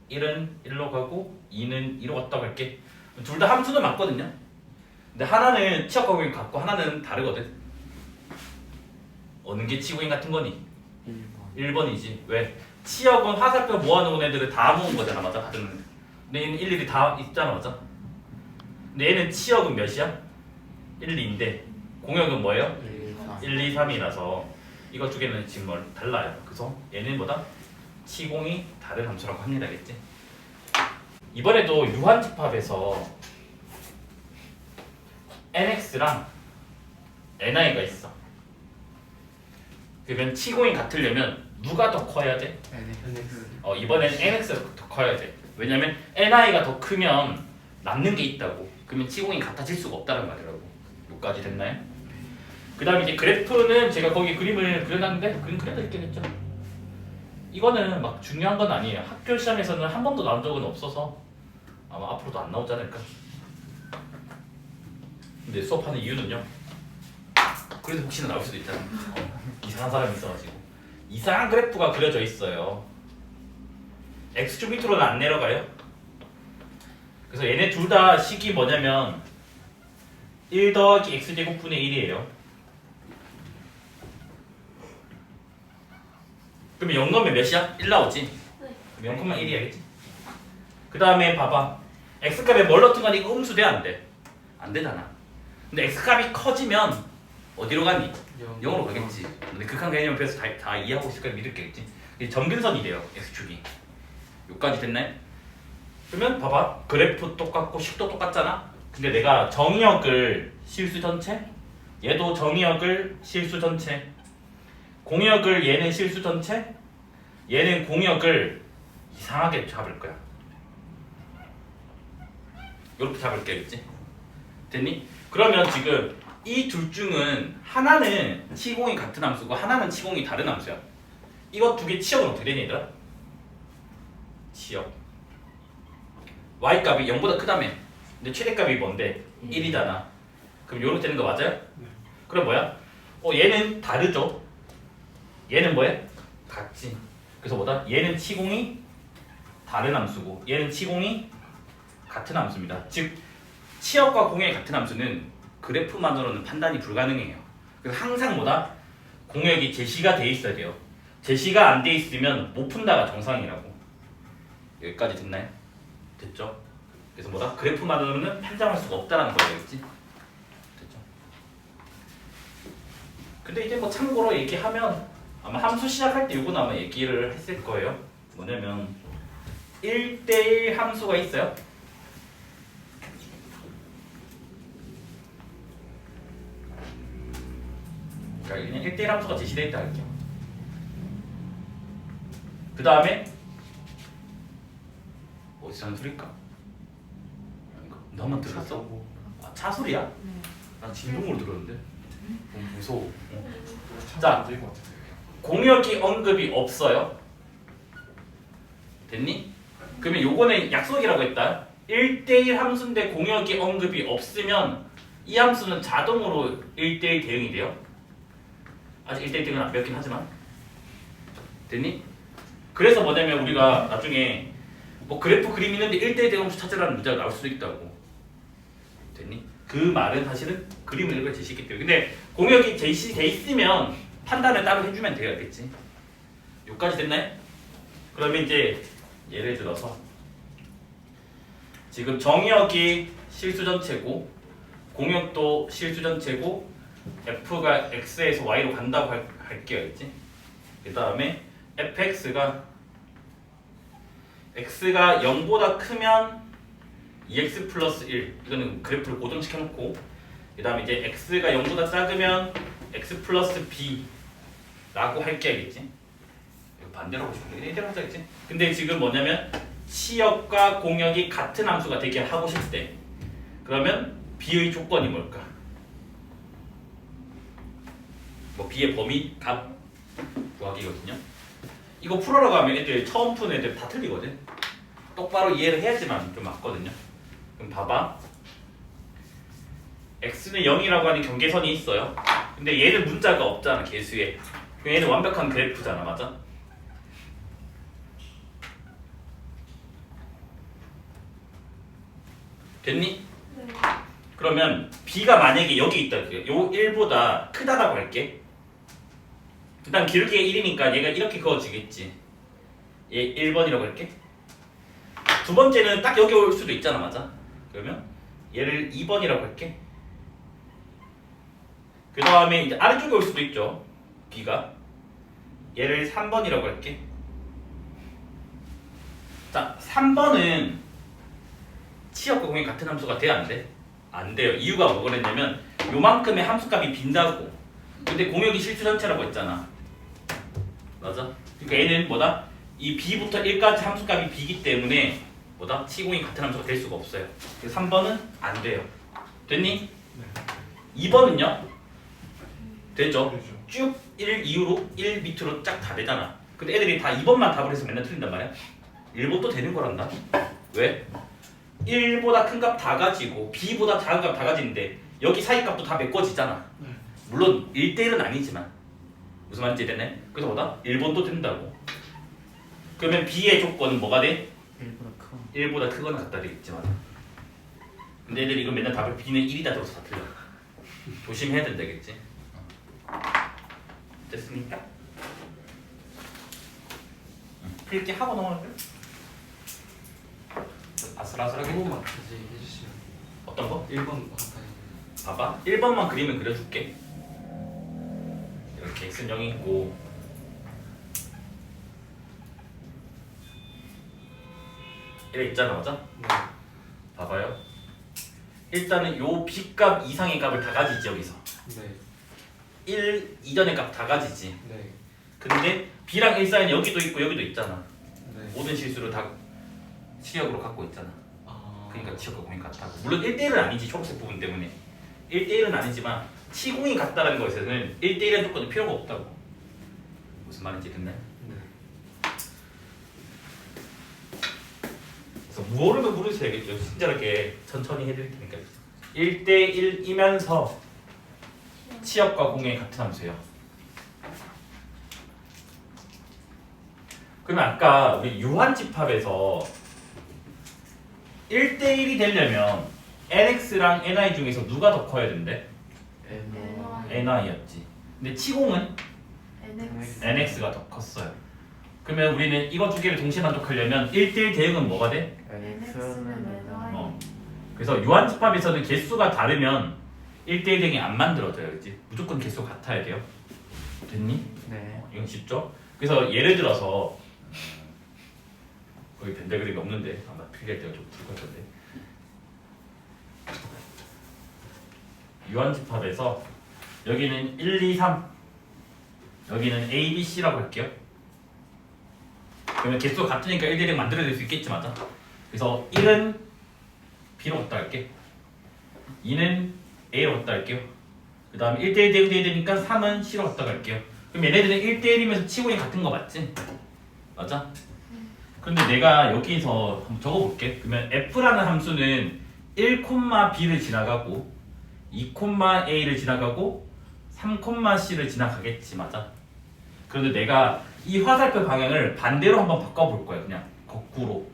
1은 1로 가고 2는 2로 갔다고 할게. 둘 다 함수는 맞거든요. 근데 하나는 치역과공인 같고 하나는 다르거든. 어느 게 치고인 같은 거니? 1번. 1번이지. 왜? 치역은 화살표 모아놓은 애들을 다 모은 거잖아, 맞아? 같은. 근데 얘는 일일이 다 있잖아, 맞아? 근데 얘는 치역은 몇이야? 1, 2인데 공역은 뭐예요? 1, 2, 3이라서 이거 두 개는 지금 뭘 달라요. 그래서 얘는 뭐다? 치공이 다른 함수라고 합니다, 겠지? 이번에도 유한집합에서 nx랑 ni가 있어. 그러면 치공이 같으려면 누가 더 커야 돼? NX. 이번엔 nx가 더 커야 돼. 왜냐면 ni가 더 크면 남는 게 있다고. 그러면 치공이 같아질 수가 없다는 말이라고. 여기까지 됐나요? 그 다음에 이제 그래프는 제가 거기 그림을 그려놨는데 그림 그려드릴게요. 이거는 막 중요한 건 아니에요. 학교 시험에서는 한 번도 나온 적은 없어서 아마 앞으로도 안 나오지 않을까. 근데 수업하는 이유는요. 그래도 혹시나 나올 수도 있잖아. 이상한 사람이 있어가지고 이상한 그래프가 그려져 있어요. x축 밑으로는 안 내려가요. 그래서 얘네 둘 다 식이 뭐냐면 1 더하기 x제곱분의 1이에요. 그러면 0 넣으면 몇이야? 1 나오지? 네. 그럼 0,1이야겠지? 그 다음에 봐봐. x값에 뭘 넣든 간에 이거 음수 돼? 안 돼? 안 되잖아. 근데 x값이 커지면 어디로 가니? 0으로 가겠지. 근데 극한 개념표에서 다 이해하고 있을 거야 믿을게겠지. 점근선이 돼요. x축이. 여기까지 됐나요? 그러면 봐봐. 그래프 똑같고 식도 똑같잖아. 근데 내가 정의역을 실수 전체, 얘도 정의역을 실수 전체, 공역을 얘는 실수 전체, 얘는 공역을 이상하게 잡을 거야. 이렇게 잡을게겠지? 됐니? 그러면 지금 이 둘 중은 하나는 치공이 같은 함수고 하나는 치공이 다른 함수야. 이거 두 개 치역은 어떻게 되니 얘들아? 치역 y값이 0보다 크다며. 근데 최대값이 뭔데? 1이잖아. 그럼 요렇게 되는 거 맞아요? 네. 그럼 뭐야? 얘는 다르죠? 얘는 뭐야? 같지. 그래서 뭐다? 얘는 치공이 다른 함수고 얘는 치공이 같은 함수입니다. 즉 치역과 공역이 같은 함수는 그래프만으로는 판단이 불가능해요. 그래서 항상 뭐다? 공역이 제시가 돼 있어야 돼요. 제시가 안 돼 있으면 못 푼다가 정상이라고. 여기까지 됐나요? 됐죠? 그래서 뭐다? 그래프만으로는 판단할 수가 없다라는 거겠지? 됐죠? 근데 이제 뭐 참고로 얘기하면 아마 함수 시작할 때 이거는 아마 얘기를 했을 거예요. 뭐냐면 1대1 함수가 있어요. 그러니까 그냥 1대1 함수가 제시되어 있다 할게요. 그 다음에 어디서 하는 소리일까? 아닌가? 너만 들었어? 아, 차 소리야? 네. 난 진동으로 들었는데. 너무 무서워. 자. 자, 안 되는 것 같은데. 공역이 언급이 없어요. 됐니? 그러면 요거는 약속이라고 했다. 1대1 함수인데 공역이 언급이 없으면 이 함수는 자동으로 1대1 대응이 돼요. 아직 1대1 대응은 안 배웠긴 하지만. 됐니? 그래서 뭐냐면 우리가 나중에 뭐 그래프 그림 있는데 1대1 대응 함수 찾으라는 문제가 나올 수도 있다고. 됐니? 그 말은 사실은 그림을 읽을 제시했기 때문에. 근데 공역이 제시돼 있으면 판단을 따로 해주면 되겠지. 여기까지 됐나요? 그러면 이제 예를 들어서 지금 정역이 실수 전체고 공역도 실수 전체고 f가 x에서 y로 간다고 할게요, 있지? 그 다음에 fx가 x가 0보다 크면 2x 플러스 1 이거는 그래프를 고정시켜놓고 그 다음에 이제 x가 0보다 작으면 x 플러스 b 라고 할게 알겠지? 이거 반대로 하고 싶은데 이대로 하자겠지? 근데 지금 뭐냐면 치역과 공역이 같은 함수가 되게 하고 싶을 때 그러면 b의 조건이 뭘까? 뭐 b의 범위 값 구하기거든요. 이거 풀어라고 하면 애들 처음 푸는 애들 다 틀리거든. 똑바로 이해를 해야지만 좀 맞거든요. 그럼 봐봐. x는 0이라고 하는 경계선이 있어요. 근데 얘는 문자가 없잖아, 개수에. 그럼 얘는 완벽한 그래프잖아, 맞아? 됐니? 네. 그러면 b가 만약에 여기 있다, 요 1보다 크다라고 할게. 일단 길게 1이니까 얘가 이렇게 그어지겠지. 얘 1번이라고 할게. 두 번째는 딱 여기 올 수도 있잖아, 맞아? 그러면 얘를 2번이라고 할게. 그 다음에 이제 아래쪽에 올 수도 있죠, b가. 얘를 3번이라고 할게. 자, 3번은 치역과 공이 같은 함수가 돼야 안 돼? 안 돼요. 이유가 뭐그랬냐면 요만큼의 함수값이 빈다고. 근데 공역이 실수 전체라고 했잖아. 맞아? 그러니까 얘는 뭐다? 이 b부터 1까지 함수값이 b이기 때문에 뭐다? 치공이 같은 함수가 될 수가 없어요. 그래서 3번은 안 돼요. 됐니? 네. 2번은요? 되죠? 그렇죠. 쭉 1 이후로 1 밑으로 쫙 다 되잖아. 근데 애들이 다 2번만 답을 해서 맨날 틀린단 말이야. 1번도 되는 거란다. 왜? 1보다 큰 값 다 가지고 b보다 작은 값 다 가지는데 여기 사이 값도 다 메꿔지잖아. 네. 물론 1대1은 아니지만 무슨 말인지 되네? 그래서 뭐다? 1번도 된다고. 그러면 b의 조건은 뭐가 돼? 1보다 크고 1보다 크거나 같다 되겠지만 근데 애들이 이거 맨날 답을 b는 1이다 들어서 다 틀려. 조심해야 된다겠지. 됐습니까? 필기 하고 넘어갈까요? 아슬아슬하게 한 번만 다시 해주시면 어떤 거? 1번 같아요. 봐봐 1번만 그리면 그려줄게. 이렇게 x는 0이 있고 이래 있잖아, 맞아? 네. 봐봐요. 일단은 요 b값 이상의 값을 다 가지지 여기서. 네. 1 이전의 값 다 가지지. 네. 근데 b랑 1 사이는 여기도 있고 여기도 있잖아. 네. 모든 실수를 다 치역으로 갖고 있잖아. 아. 그러니까 치역과 공이 같다고. 물론 1대1은 아니지, 초록색 부분 때문에. 1대1은 아니지만 치공이 같다는 것에서는 1대1의 조건이 필요가 없다고. 무슨 말인지 듣나요? 네. 그래서 모르면 물으셔야겠죠. 친절하게 천천히 해드릴 테니까. 1대1이면서 치역과 공의 같은 함수예요. 그러면 아까 우리 유한집합에서 1대1이 되려면 nx랑 ni 중에서 누가 더 커야 된대? ni였지. 근데 치공은 NX. nx가 더 컸어요. 그러면 우리는 이거 두 개를 동시에 만족하려면 1대1 대응은 뭐가 돼? NX는 어. 그래서 유한집합에서는 개수가 다르면 1대1 대응이 안 만들어져요. 그렇지? 무조건 개수가 같아야 돼요. 됐니? 네. 이건 쉽죠? 그래서 예를 들어서 거의 벤더 그림이 없는데 아마 필기할 때가 좀 부족할 건데. 유한집합에서 여기는 1, 2, 3 여기는 A, B, C라고 할게요. 그러면 개수가 같으니까 1대1 만들어낼 수 있겠지 맞아? 그래서 1은 B로 갖다 할게. 2는 A로 갖다 할게요. 그 다음에 1대1 대응돼야 되니까 3은 C로 갖다 갈게요. 그럼 얘네들은 1대1이면서 치고이 같은 거 맞지? 맞아? 근데 내가 여기서 한번 적어볼게. 그러면 F라는 함수는 1,B를 지나가고 2,A를 지나가고 3,C를 지나가겠지 맞아? 그런데 내가 이 화살표 방향을 반대로 한번 바꿔볼 거야. 그냥 거꾸로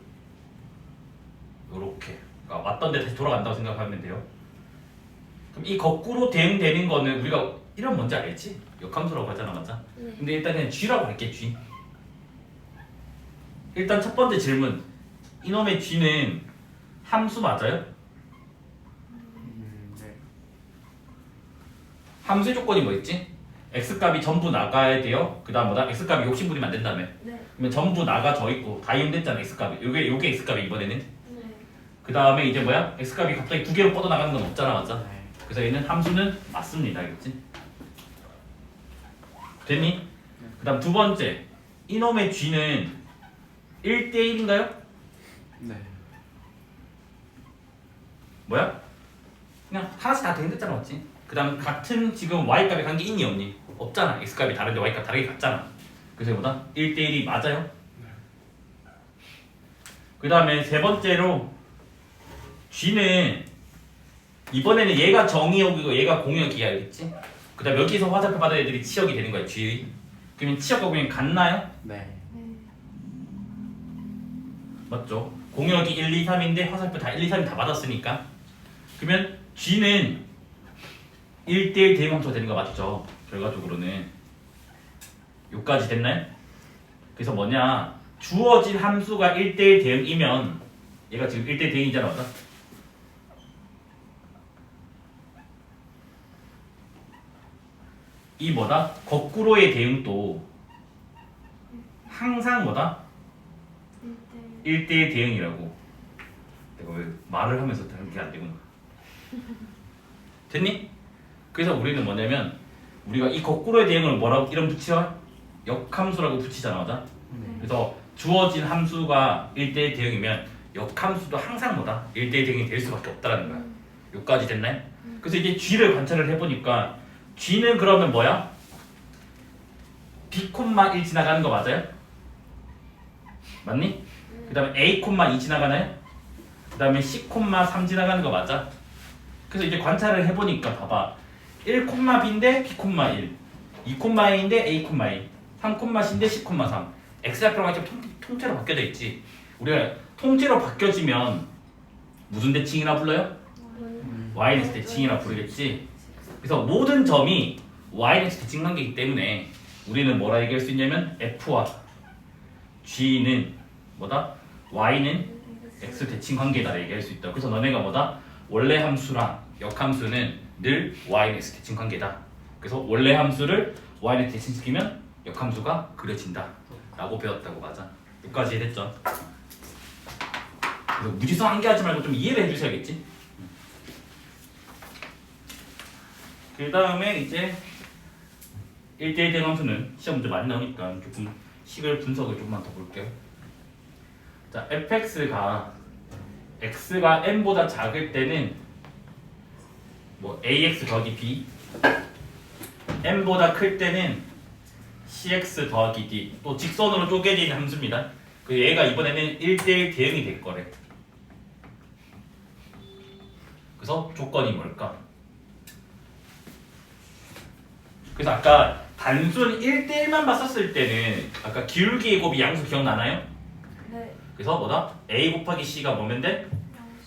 요렇게 그러니까 왔던 데 다시 돌아간다고 생각하면 돼요. 그럼 이 거꾸로 대응되는 거는 우리가 이런 뭔지 알지? 역함수라고 하잖아 맞아? 네. 근데 일단 그냥 G라고 할게 G. 일단 첫 번째 질문 이놈의 G는 함수 맞아요? 네. 함수의 조건이 뭐 있지? X값이 전부 나가야 돼요. 그 다음 뭐다? X값이 욕심부리면 안 된다며. 네. 그러면 전부 나가져 있고 다 이용됐잖아 X값이. 요게 X값이 이번에는. 네. 그 다음에 이제 뭐야? X값이 갑자기 두 개로 뻗어나가는 건 없잖아 맞아? 네. 그래서 얘는 함수는 맞습니다 알겠지? 됐니? 그 다음 두 번째 이놈의 G는 1대1인가요? 네. 뭐야? 그냥 하나씩 다 대응됐잖아 맞지? 그 다음 같은 지금 Y값의 관계 있니 없니? 없잖아 X값이 다른데 Y값 다르게 같잖아. 그래서 이거보다 1대1이 맞아요? 그 다음에 세 번째로 G는 이번에는 얘가 정의역이고 얘가 공역이야 알겠지? 그 다음 여기서 화살표 받은 애들이 치역이 되는 거야 G의. 그러면 치역과 공역이 같나요? 네. 네. 맞죠? 공역이 1, 2, 3인데 화살표 다 1, 2, 3이 다 받았으니까 그러면 G는 1대1 대응함수가 되는 거 맞죠? 결과적으로는 여기까지 됐나요? 그래서 뭐냐 주어진 함수가 1대1 대응이면 얘가 지금 1대1 대응이잖아 맞아? 이 뭐다? 거꾸로의 대응도 항상 뭐다? 1대1. 1대1 대응이라고. 내가 왜 말을 하면서 다른 게 안 되구나. 됐니? 그래서 우리는 뭐냐면 우리가 이 거꾸로의 대응을 뭐라고 이름 붙여? 역함수라고 붙이잖아 맞아? 네. 그래서 주어진 함수가 1대1 대응이면 역함수도 항상 뭐다? 1대1 대응이 될 수밖에 없다라는 거야. 여기까지 됐나요? 그래서 이제 G를 관찰을 해보니까 G는 그러면 뭐야? B,1 지나가는 거 맞아요? 맞니? 그 다음에 A,2 지나가나요? 그 다음에 C,3 지나가는 거 맞아? 그래서 이제 관찰을 해보니까 봐봐 1,B인데 B,1 2,A인데 A,2 3,C인데 C,3 X좌표가 지금 통째로 바뀌어져 있지. 우리가 통째로 바뀌어지면 무슨 대칭이라 불러요? Y-X 대칭이라 부르겠지. 그래서 모든 점이 Y-X 대칭 관계이기 때문에 우리는 뭐라 얘기할 수 있냐면 F와 G는 뭐다? Y는 X 대칭 관계다 얘기할 수 있다. 그래서 너네가 뭐다? 원래 함수랑 역함수는 늘 Y는 X 대칭 관계다. 그래서 원래 함수를 Y는 대칭시키면 역함수가 그려진다 라고 배웠다고 맞아. 여기까지 됐죠? 그래서 무지성 한계하지 말고 좀 이해를 해주셔야겠지? 그 다음에 이제 1대1 대응함수는 시험 문제 많이 나오니까 조금 식을 분석을 조금만 더 볼게요. 자, fx가 x가 n보다 작을 때는 뭐 ax 더하기 b, n보다 클 때는 cx 더하기 d. 또 직선으로 쪼개진 함수입니다. 그 얘가 이번에는 1대1 대응이 될 거래. 그래서 조건이 뭘까? 그래서 아까 단순 1대1만 봤었을 때는 아까 기울기의 곱이 양수 기억나나요? 네. 그래서 뭐다? a 곱하기 c가 뭐면 돼?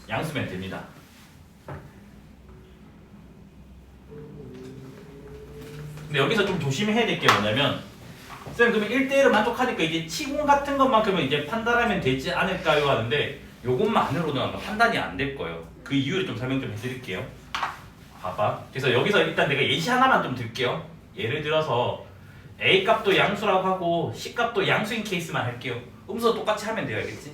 양수면 됩니다. 근데 여기서 좀 조심해야 될 게 뭐냐면 쌤 그러면 1대1을 만족하니까 이제 치공 같은 것만큼은 이제 판단하면 되지 않을까요? 하는데 요것만으로는 아마 판단이 안 될 거예요. 그 이유를 좀 설명 좀 해드릴게요. 봐봐. 그래서 여기서 일단 내가 예시 하나만 좀 들게요. 예를 들어서 A 값도 양수라고 하고 C 값도 양수인 케이스만 할게요. 음수 똑같이 하면 돼요, 알겠지?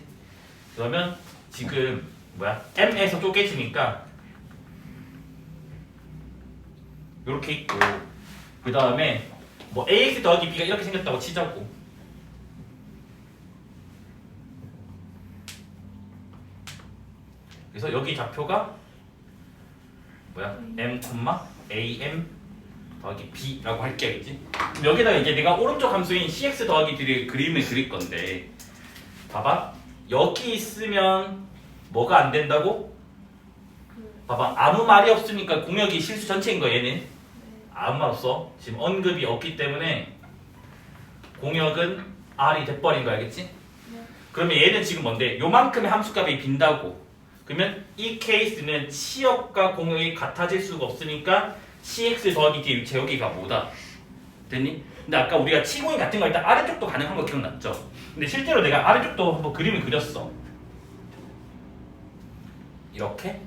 그러면 지금 뭐야? m에서 쪼개지니까 이렇게 있고 그 다음에 뭐 ax 더하기 b가 이렇게 생겼다고 치자고. 그래서 여기 좌표가 뭐야? m, am 더하기 b라고 할게, 알겠지? 그럼 여기다가 이제 내가 오른쪽 함수인 cx 더하기 d를 그림을 그릴 건데 봐봐. 여기 있으면 뭐가 안 된다고? 봐봐. 아무 말이 없으니까 공역이 실수 전체인 거야, 얘는. 아무 말 없어. 지금 언급이 없기 때문에 공역은 R이 돼버린 거 알겠지? 네. 그러면 얘는 지금 뭔데? 요만큼의 함수값이 빈다고. 그러면 이 케이스는 치역과 공역이 같아질 수가 없으니까 CX 더하기 D 제 여기가 뭐다? 됐니? 근데 아까 우리가 치공이 같은 거 일단 아래쪽도 가능한 거 기억났죠? 근데 실제로 내가 아래쪽도 한번 그림을 그렸어. 이렇게.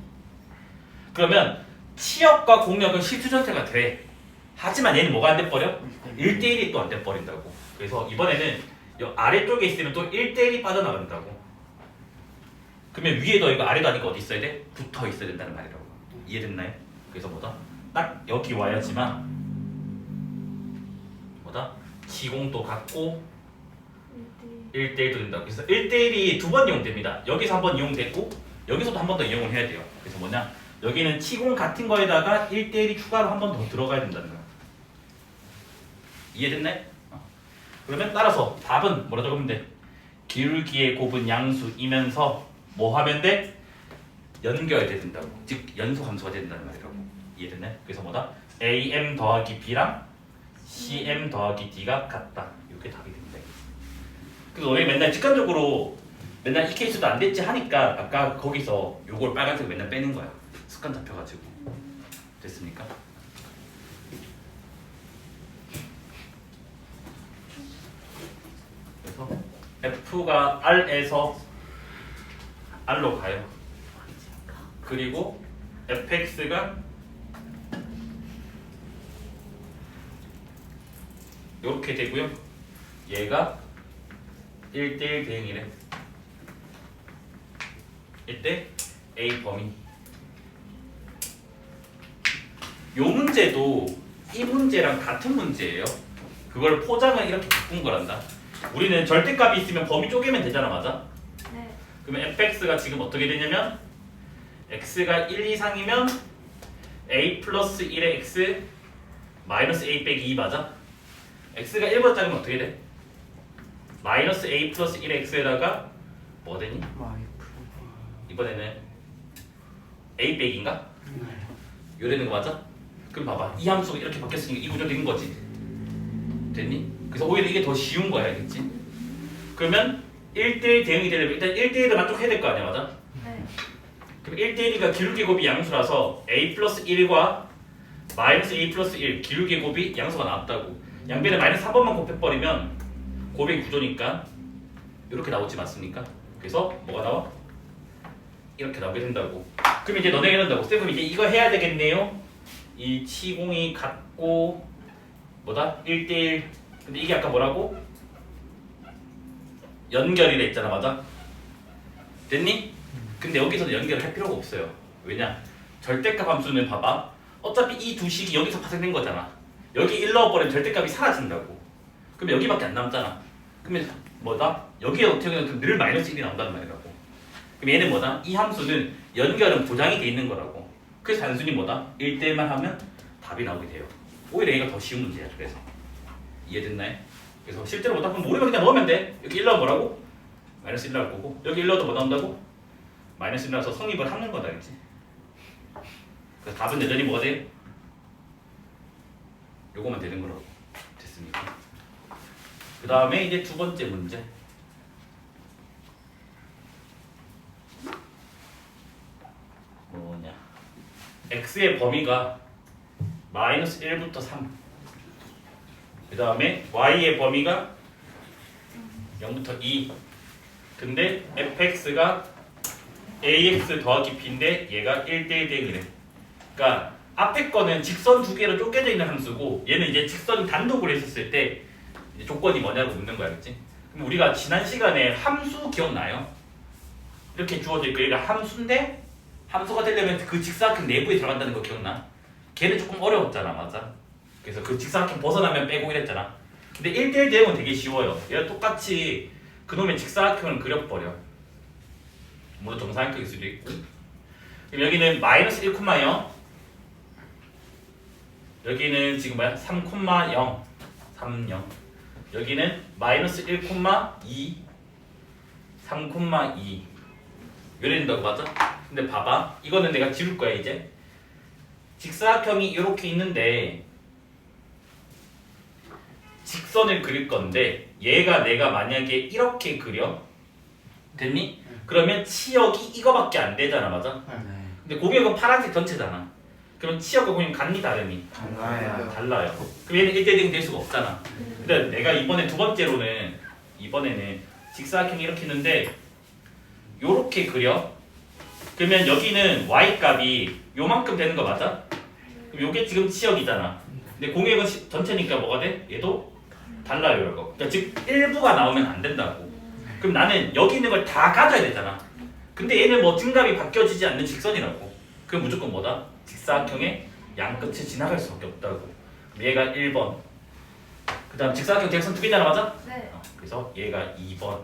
그러면 치역과 공역은 실수 전체가 돼. 하지만 얘는 뭐가 안 돼버려? 1대1이 또 안 돼버린다고. 그래서 이번에는 이 아래쪽에 있으면 또 1대1이 빠져나간다고. 그러면 위에도 이거 아래도 아니고 어디 있어야 돼? 붙어 있어야 된다는 말이라고. 이해됐나요? 그래서 뭐다? 딱 여기 와야지만 뭐다? 지공도 같고 1대1도 된다. 그래서 1대1이 두 번 이용됩니다. 여기서 한 번 이용됐고 여기서도 한 번 더 이용을 해야 돼요. 그래서 뭐냐? 여기는 치공 같은 거에다가 1대1이 추가로 한 번 더 들어가야 된다는 거야. 이해됐나요? 그러면 따라서 답은 뭐라 적으면 돼? 기울기의 곱은 양수이면서 뭐 하면 돼? 연결돼야 된다고. 즉 연속함수가 된다는 말이라고. 이해됐나요? 그래서 뭐다? am 더하기 b랑 cm 더하기 d가 같다. 이렇게 답이 됩니다. 그래서 너희 맨날 직관적으로 맨날 이 케이스도 안 됐지 하니까 아까 거기서 요걸 빨간색 맨날 빼는 거야. 습관 잡혀가지고. 됐습니까? 그래서 f가 r에서 r로 가요. 그리고 fx가 이렇게 되고요. 얘가 1대1 대응이래. 이때 A 범위. 요 문제도 이 문제랑 같은 문제예요. 그걸 포장을 이렇게 바꾼 거란다. 우리는 절대값이 있으면 범위 쪼개면 되잖아, 맞아? 네. 그러면 fx가 지금 어떻게 되냐면 x가 1 이상이면 a 플러스 1의 x 마이너스 a 빼기 2 맞아? x가 1보다 작으면 어떻게 돼? 마이너스 a 플러스 1의 x에다가 뭐 되니? 이번에는 a 빼기인가? 요래는 거 맞아? 그럼 봐봐. 이 함수가 이렇게 바뀌었으니까 이 구조 된 거지. 됐니? 그래서 오히려 이게 더 쉬운 거야, 알겠지? 그러면 1대1 대응이 되려면 일단 1대1을 만족해야 될 거 아니야, 맞아? 네. 그럼 1대1이가 기울기 곱이 양수라서 a 플러스 1과 마이너스 a 플러스 1 기울기 곱이 양수가 나왔다고. 양변에 마이너스 3번만 곱해버리면 곱의 구조니까 이렇게 나오지 맞습니까? 그래서 뭐가 나와? 이렇게 나오게 된다고. 그럼 이제 너네가 이런다고. 쌤은 이제 이거 해야 되겠네요. 이 치공이 같고 뭐다? 1대1. 근데 이게 아까 뭐라고? 연결이라 했잖아, 맞아? 됐니? 근데 여기서는 연결을 할 필요가 없어요. 왜냐? 절대값 함수는 봐봐. 어차피 이 두 식이 여기서 파생된 거잖아. 여기 1 넣어버리면 절대값이 사라진다고. 그럼 여기밖에 안 남잖아. 그러면 뭐다? 여기에 어떻게 보면 늘 마이너스 1이 나온다는 말이라고. 그럼 얘는 뭐다? 이 함수는 연결은 보장이 돼 있는 거라고. 그래서 단순히 뭐다? 1대1만 하면 답이 나오게 돼요. 오히려 얘가 더 쉬운 문제야. 그래서 이해됐나요? 그래서 실제로 뭐다? 그럼 모르면 그냥 넣으면 돼. 여기 1 넣으면 뭐라고? 마이너스 1 나올 거고 여기 1 넣어도 뭐 나온다고? 마이너스 1 나와서 성립을 하는 거다, 알지? 그래서 답은 여전히 뭐가 돼? 요거만 되는 거라고. 됐습니까? 그 다음에 이제 두 번째 문제. 뭐냐? x의 범위가 마이너스 1부터 3. 그 다음에 y의 범위가 0부터 2. 근데 fx가 ax 더하기 b인데 얘가 1대1 대응이래. 그러니까 앞에 거는 직선 두 개로 쪼개져 있는 함수고 얘는 이제 직선이 단독으로 했었을 때 이제 조건이 뭐냐고 묻는 거야, 알겠지? 그럼 우리가 지난 시간에 함수 기억나요? 이렇게 주어져 있고 얘가 함수인데 함수가 되려면 그 직사각형 내부에 들어간다는 거 기억나? 걔는 조금 어려웠잖아, 맞아? 그래서 그 직사각형 벗어나면 빼고 이랬잖아. 근데 1대1 대응은 되게 쉬워요. 얘가 똑같이 그놈의 직사각형을 그려버려. 물론 정사각형일 수도 있고. 그럼 여기는 마이너스 1,0 여기는 지금 뭐야? 3,0 30 여기는 마이너스 1,2 3,2 이래된다고 맞아? 근데 봐봐 이거는 내가 지울 거야 이제. 직사각형이 이렇게 있는데 직선을 그릴 건데 얘가 내가 만약에 이렇게 그려 됐니? 그러면 치역이 이거밖에 안 되잖아, 맞아? 네. 근데 공역은 파란색 전체잖아. 그럼 치역과 공역은 같니 다르니? 달라요. 달라요. 그럼 얘는 1대1 대응 될 수가 없잖아. 근데 내가 이번에 두 번째로는 이번에는 직사각형이 이렇게 있는데 요렇게 그려. 그러면 여기는 y 값이 요만큼 되는 거 맞아? 그럼 요게 지금 치역이잖아. 근데 공역은 전체니까 뭐가 돼? 얘도 달라요, 이거. 그러니까 즉 일부가 나오면 안 된다고. 그럼 나는 여기 있는 걸 다 가져야 되잖아. 근데 얘는 뭐 등갑이 바뀌어지지 않는 직선이라고. 그럼 무조건 뭐다? 직사각형의 양끝을 지나갈 수밖에 없다고. 그럼 얘가 1번. 그 다음 직사각형 대각선 두 개잖아, 맞아? 네. 그래서 얘가 2번.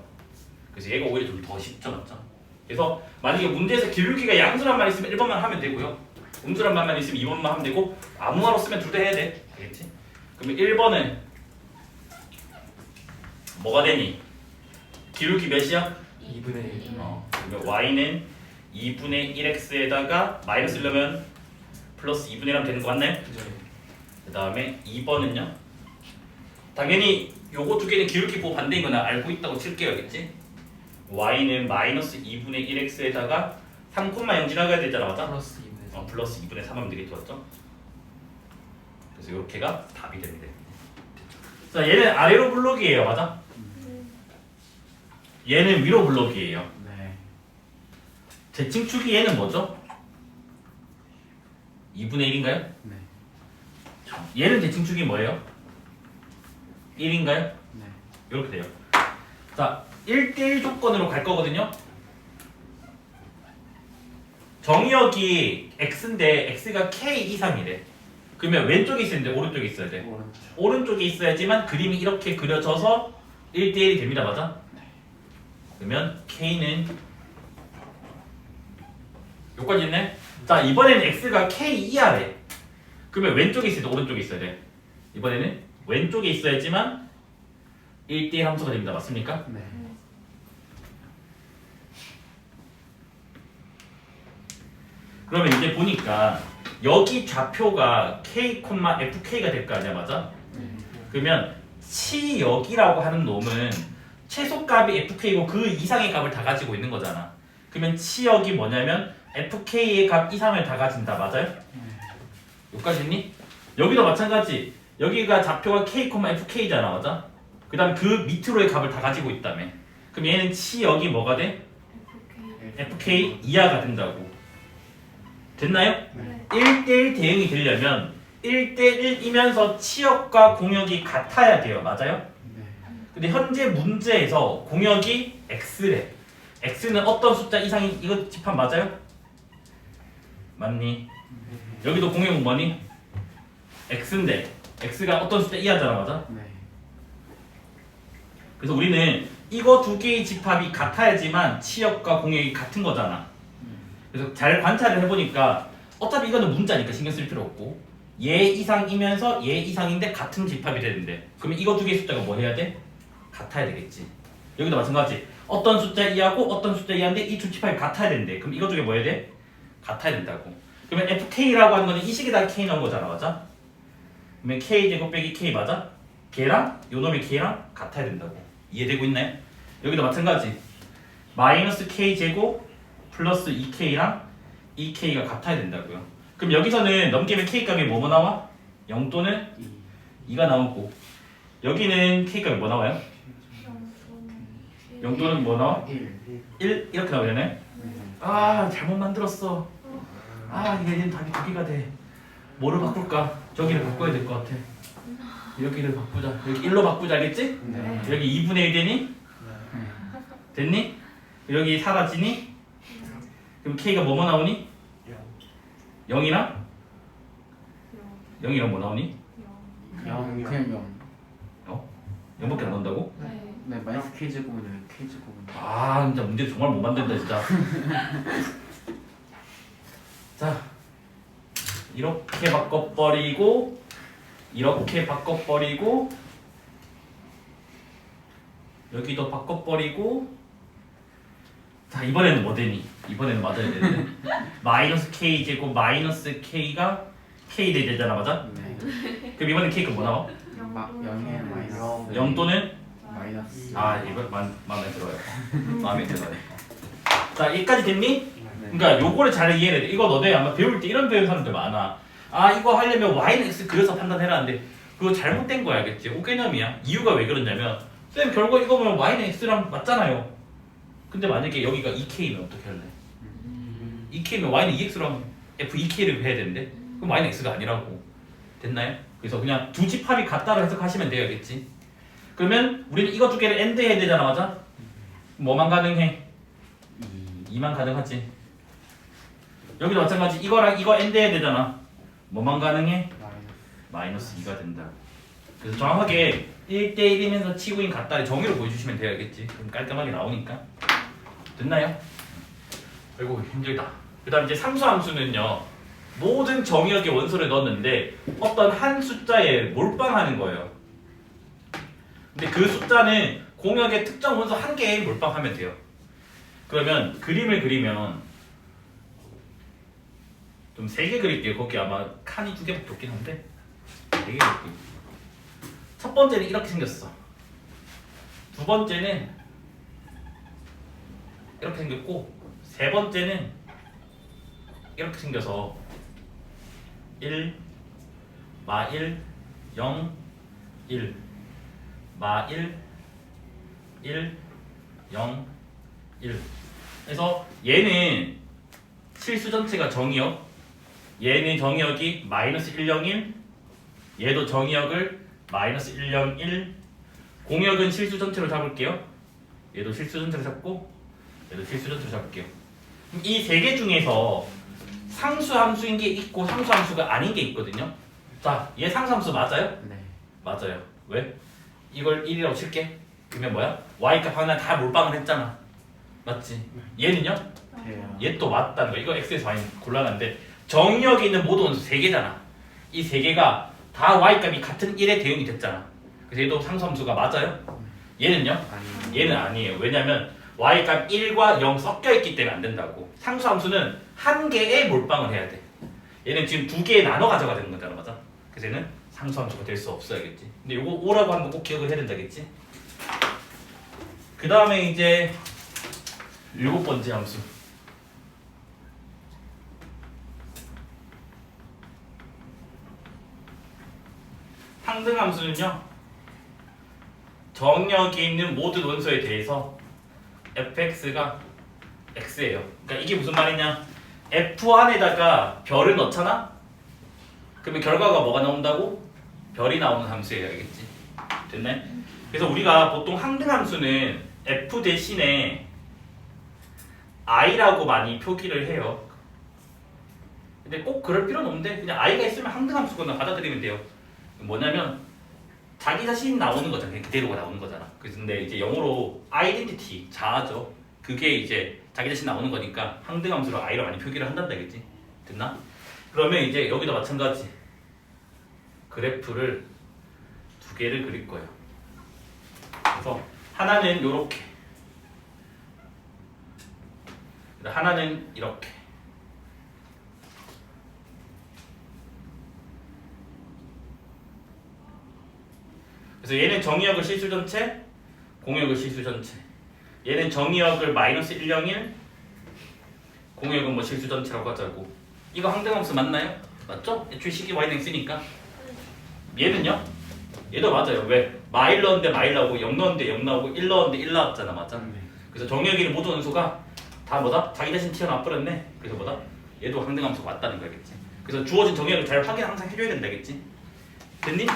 그래서 얘가 오히려 좀 더 쉽죠, 맞죠? 그래서 만약에 문제에서 기울기가 양수란 말 있으면 1번만 하면 되고요. 음수란 말만 있으면 2번만 하면 되고 아무 말 없으면 둘 다 해야 돼. 알겠지? 그러면 1번은 뭐가 되니? 기울기 몇이야? 2분의 1. 그러면 y는 2분의 1x에다가 마이너스 1넣으면 플러스 2분의 1 하면 되는 거 맞나요? 그죠? 그 다음에 2번은요? 당연히 요거 두 개는 기울기 보호 반대인 거나 알고 있다고 칠게요, 알겠지? y는 마이너스 2분의 1x에다가 3,0 지나가야 되잖아, 맞아? 플러스 2분의 3. 플러스 2분의 3 하면 되겠죠, 맞죠? 그래서 이렇게가 답이 됩니다. 자, 얘는 아래로 블록이에요, 맞아? 얘는 위로 블록이에요. 네. 대칭축이 얘는 뭐죠? 2분의 1인가요? 네. 얘는 대칭축이 뭐예요? 1인가요? 네. 이렇게 돼요. 자, 1대1 조건으로 갈 거거든요. 정의역이 x인데 x가 k 이상이래. 그러면 왼쪽에 있어야 되는데 오른쪽에 있어야 돼. 오른쪽. 오른쪽에 있어야지만 그림이 이렇게 그려져서 1대1이 됩니다. 맞아? 그러면 k는 여기까지 있네. 자, 이번에는 x가 k 이하래. 그러면 왼쪽에 있어야 돼, 오른쪽에 있어야 돼. 이번에는 왼쪽에 있어야지만 1대1 함수가 됩니다. 맞습니까? 네. 그러면 이제 보니까 여기 좌표가 k, fk가 될 거 아니야, 맞아? 그러면 치역이라고 하는 놈은 최소값이 fk고 그 이상의 값을 다 가지고 있는 거잖아. 그러면 치역이 뭐냐면 fk의 값 이상을 다 가진다, 맞아요? 여기까지 있니? 여기도 마찬가지. 여기가 좌표가 k, fk잖아, 맞아? 그 다음 그 밑으로의 값을 다 가지고 있다며. 그럼 얘는 치역이 뭐가 돼? fk 이하가 된다고. 됐나요? 네. 1대1 대응이 되려면 1대1이면서 치역과 공역이 같아야 돼요. 맞아요? 네. 근데 현재 문제에서 공역이 x래. x는 어떤 숫자 이상이 이거 집합 맞아요? 맞니? 여기도 공역은 뭐니? x인데 x가 어떤 숫자 이하잖아. 맞아? 네. 그래서 우리는 이거 두 개의 집합이 같아야지만 치역과 공역이 같은 거잖아. 그래서 잘 관찰을 해보니까 어차피 이거는 문자니까 신경 쓸 필요 없고 얘 이상이면서 얘 이상인데 같은 집합이 되는데 그러면 이거 두 개의 숫자가 뭐 해야 돼? 같아야 되겠지. 여기도 마찬가지. 어떤 숫자 이하고 어떤 숫자 이하인데 이 두 집합이 같아야 되는데 그럼 이거 두 개 뭐 해야 돼? 같아야 된다고. 그러면 fk라고 하는 거는 이 식에다가 k 넣은 거잖아. 맞아? 그러면 k제곱 빼기 k 맞아? 걔랑 요놈의 k랑 같아야 된다고. 이해되고 있나요? 여기도 마찬가지. 마이너스 k제곱 플러스 2k랑 2k가 같아야 된다고요. 그럼 여기서는 넘기면 k 값이 뭐 나와? 0 또는 2가 나오고 여기는 k 값이 뭐 나와요? 0 또는 뭐 나와? 1 이렇게 나오잖아요. 아, 잘못 만들었어. 아, 이게 얘는 답이 두 개가 돼. 뭐를 바꿀까? 저기를 바꿔야 될 것 같아. 여기를 바꾸자. 여기 1로 바꾸자, 알겠지? 네. 여기 2분의 1 되니? 됐니? 여기 사라지니? 그럼 K가 뭐뭐 나오니? 0이나? 0이랑 뭐 나오니? 0 그냥 0. 0밖에 안 나온다고? 네. 네 마이너스 K 제곱은 K 제곱은. 아 진짜 문제 정말 못 만든다 진짜. 자 이렇게 바꿔버리고 이렇게 바꿔버리고 여기도 바꿔버리고 자 이번에는 뭐 되니? 이번에는 맞아야 되는데 마이너스 K 제곱 마이너스 K가 K 되잖아 맞아? 네. 그럼 이번엔 K가 뭐 나와? 0에 마이너스. 0 또는? 마이너스. 아 이거 마음에 들어요. 마음에 들어요. 자 여기까지 됐니? 네. 그러니까 요거를 잘 이해해야 돼. 이거 너네 아마 배울 때 이런 배우는 사람들 많아. 아 이거 하려면 y는 x 그려서 판단해라는데 그거 잘못된 거야 알겠지? 오개념이야. 이유가 왜 그러냐면 쌤 결국 이거 보면 y는 x랑 맞잖아요. 근데 만약에 여기가 2k면 어떻게 할래? 2k면 y는 2x랑 f2k를 해야 되는데 그럼 y는 x가 아니라고. 됐나요? 그래서 그냥 두 집합이 같다로 해석하시면 돼야겠지. 그러면 우리는 이거 두 개를 AND 해야 되잖아 맞아? 뭐만 가능해? 2만 가능하지. 여기도 마찬가지 이거랑 이거 AND 해야 되잖아. 뭐만 가능해? 마이너스 2가 된다. 그래서 정확하게 1대1이면서 치구인 같다를 정의로 보여주시면 돼야겠지. 그럼 깔끔하게 나오니까. 됐나요? 아이고 힘들다. 그 다음 이제 상수함수는요. 모든 정의역의 원소를 넣었는데 어떤 한 숫자에 몰빵하는 거예요. 근데 그 숫자는 공역의 특정 원소 한 개에 몰빵하면 돼요. 그러면 그림을 그리면 좀 3개 그릴게요. 거기 아마 칸이 2개밖에 없긴 한데 4개 그릴게요. 첫 번째는 이렇게 생겼어. 두 번째는 이렇게 생겼고 세 번째는 이렇게 생겨서 1, 마 1, 0, 1 마 1, 1, 0, 1 그래서 얘는 실수 전체가 정의역 얘는 정의역이 마이너스 1, 0, 1 얘도 정의역을 마이너스 1, 0, 1 공역은 실수 전체로 잡을게요. 얘도 실수 전체로 잡고 얘도 실수 전체로 잡을게요. 이 세 개 중에서 상수함수인 게 있고 상수함수가 아닌 게 있거든요. 자, 얘 상수함수 맞아요? 네. 맞아요. 왜? 이걸 1이라고 칠게. 그러면 뭐야? y값 하나 다 몰빵을 했잖아. 맞지? 얘는요? 돼요. 얘 또 맞다는 거. 이거 x에서 y 곤란한데 정의역에 있는 모든 원소 3개잖아. 이 3개가 다 y값이 같은 1에 대응이 됐잖아. 그래서 얘도 상수함수가 맞아요? 얘는요? 아니. 얘는 아니에요. 왜냐면 y값 1과 0 섞여 있기 때문에 안 된다고. 상수함수는 한 개에 몰빵을 해야 돼. 얘는 지금 2개에 나눠 가져가야 되는 거잖아, 맞아? 그래서 얘는 상수함수가 될 수 없어야겠지. 근데 요거 오라고 하는 거 꼭 기억을 해야 된다겠지? 그 다음에 이제 7번째 함수. 상등함수는요. 정역에 있는 모든 원소에 대해서 fx가 x예요. 그러니까 이게 무슨 말이냐? f 안에다가 별을 넣잖아? 그러면 결과가 뭐가 나온다고? 별이 나오는 함수예요. 알겠지? 됐네? 그래서 우리가 보통 항등함수는 f 대신에 i라고 많이 표기를 해요. 근데 꼭 그럴 필요는 없는데 그냥 i가 있으면 항등함수거나 받아들이면 돼요. 뭐냐면 자기 자신 나오는 거잖아. 그냥 그대로가 나오는 거잖아. 그래서 근데 이제 영어로 아이덴티티, 자아죠. 그게 이제 자기 자신 나오는 거니까 항등함수로 i로 많이 표기를 한단다, 알겠지? 됐나? 그러면 이제 여기도 마찬가지. 그래프를 2개를 그릴 거예요. 그래서 하나는 요렇게, 하나는 이렇게. 그래서 얘는 정의역을 실수 전체, 공역을 실수 전체. 얘는 정의역을 마이너스 1, 0, 1, 공역은 뭐 실수 전체라고 하자고. 이거 항등함수 맞나요? 맞죠? 애초에 식이 y는 x니까. 얘는요? 얘도 맞아요. 왜? 마1 넣었는데 마1 나오고 0 넣었는데 0 나오고 1 넣었는데 1 나왔잖아. 맞아? 그래서 정의역에 있는 모든 원소가 다 뭐다? 자기 자신 튀어나와 버렸네. 그래서 뭐다? 얘도 항등함수가 맞다는 거겠지. 그래서 주어진 정의역을 잘 확인 항상 해줘야 된다겠지. 됐니?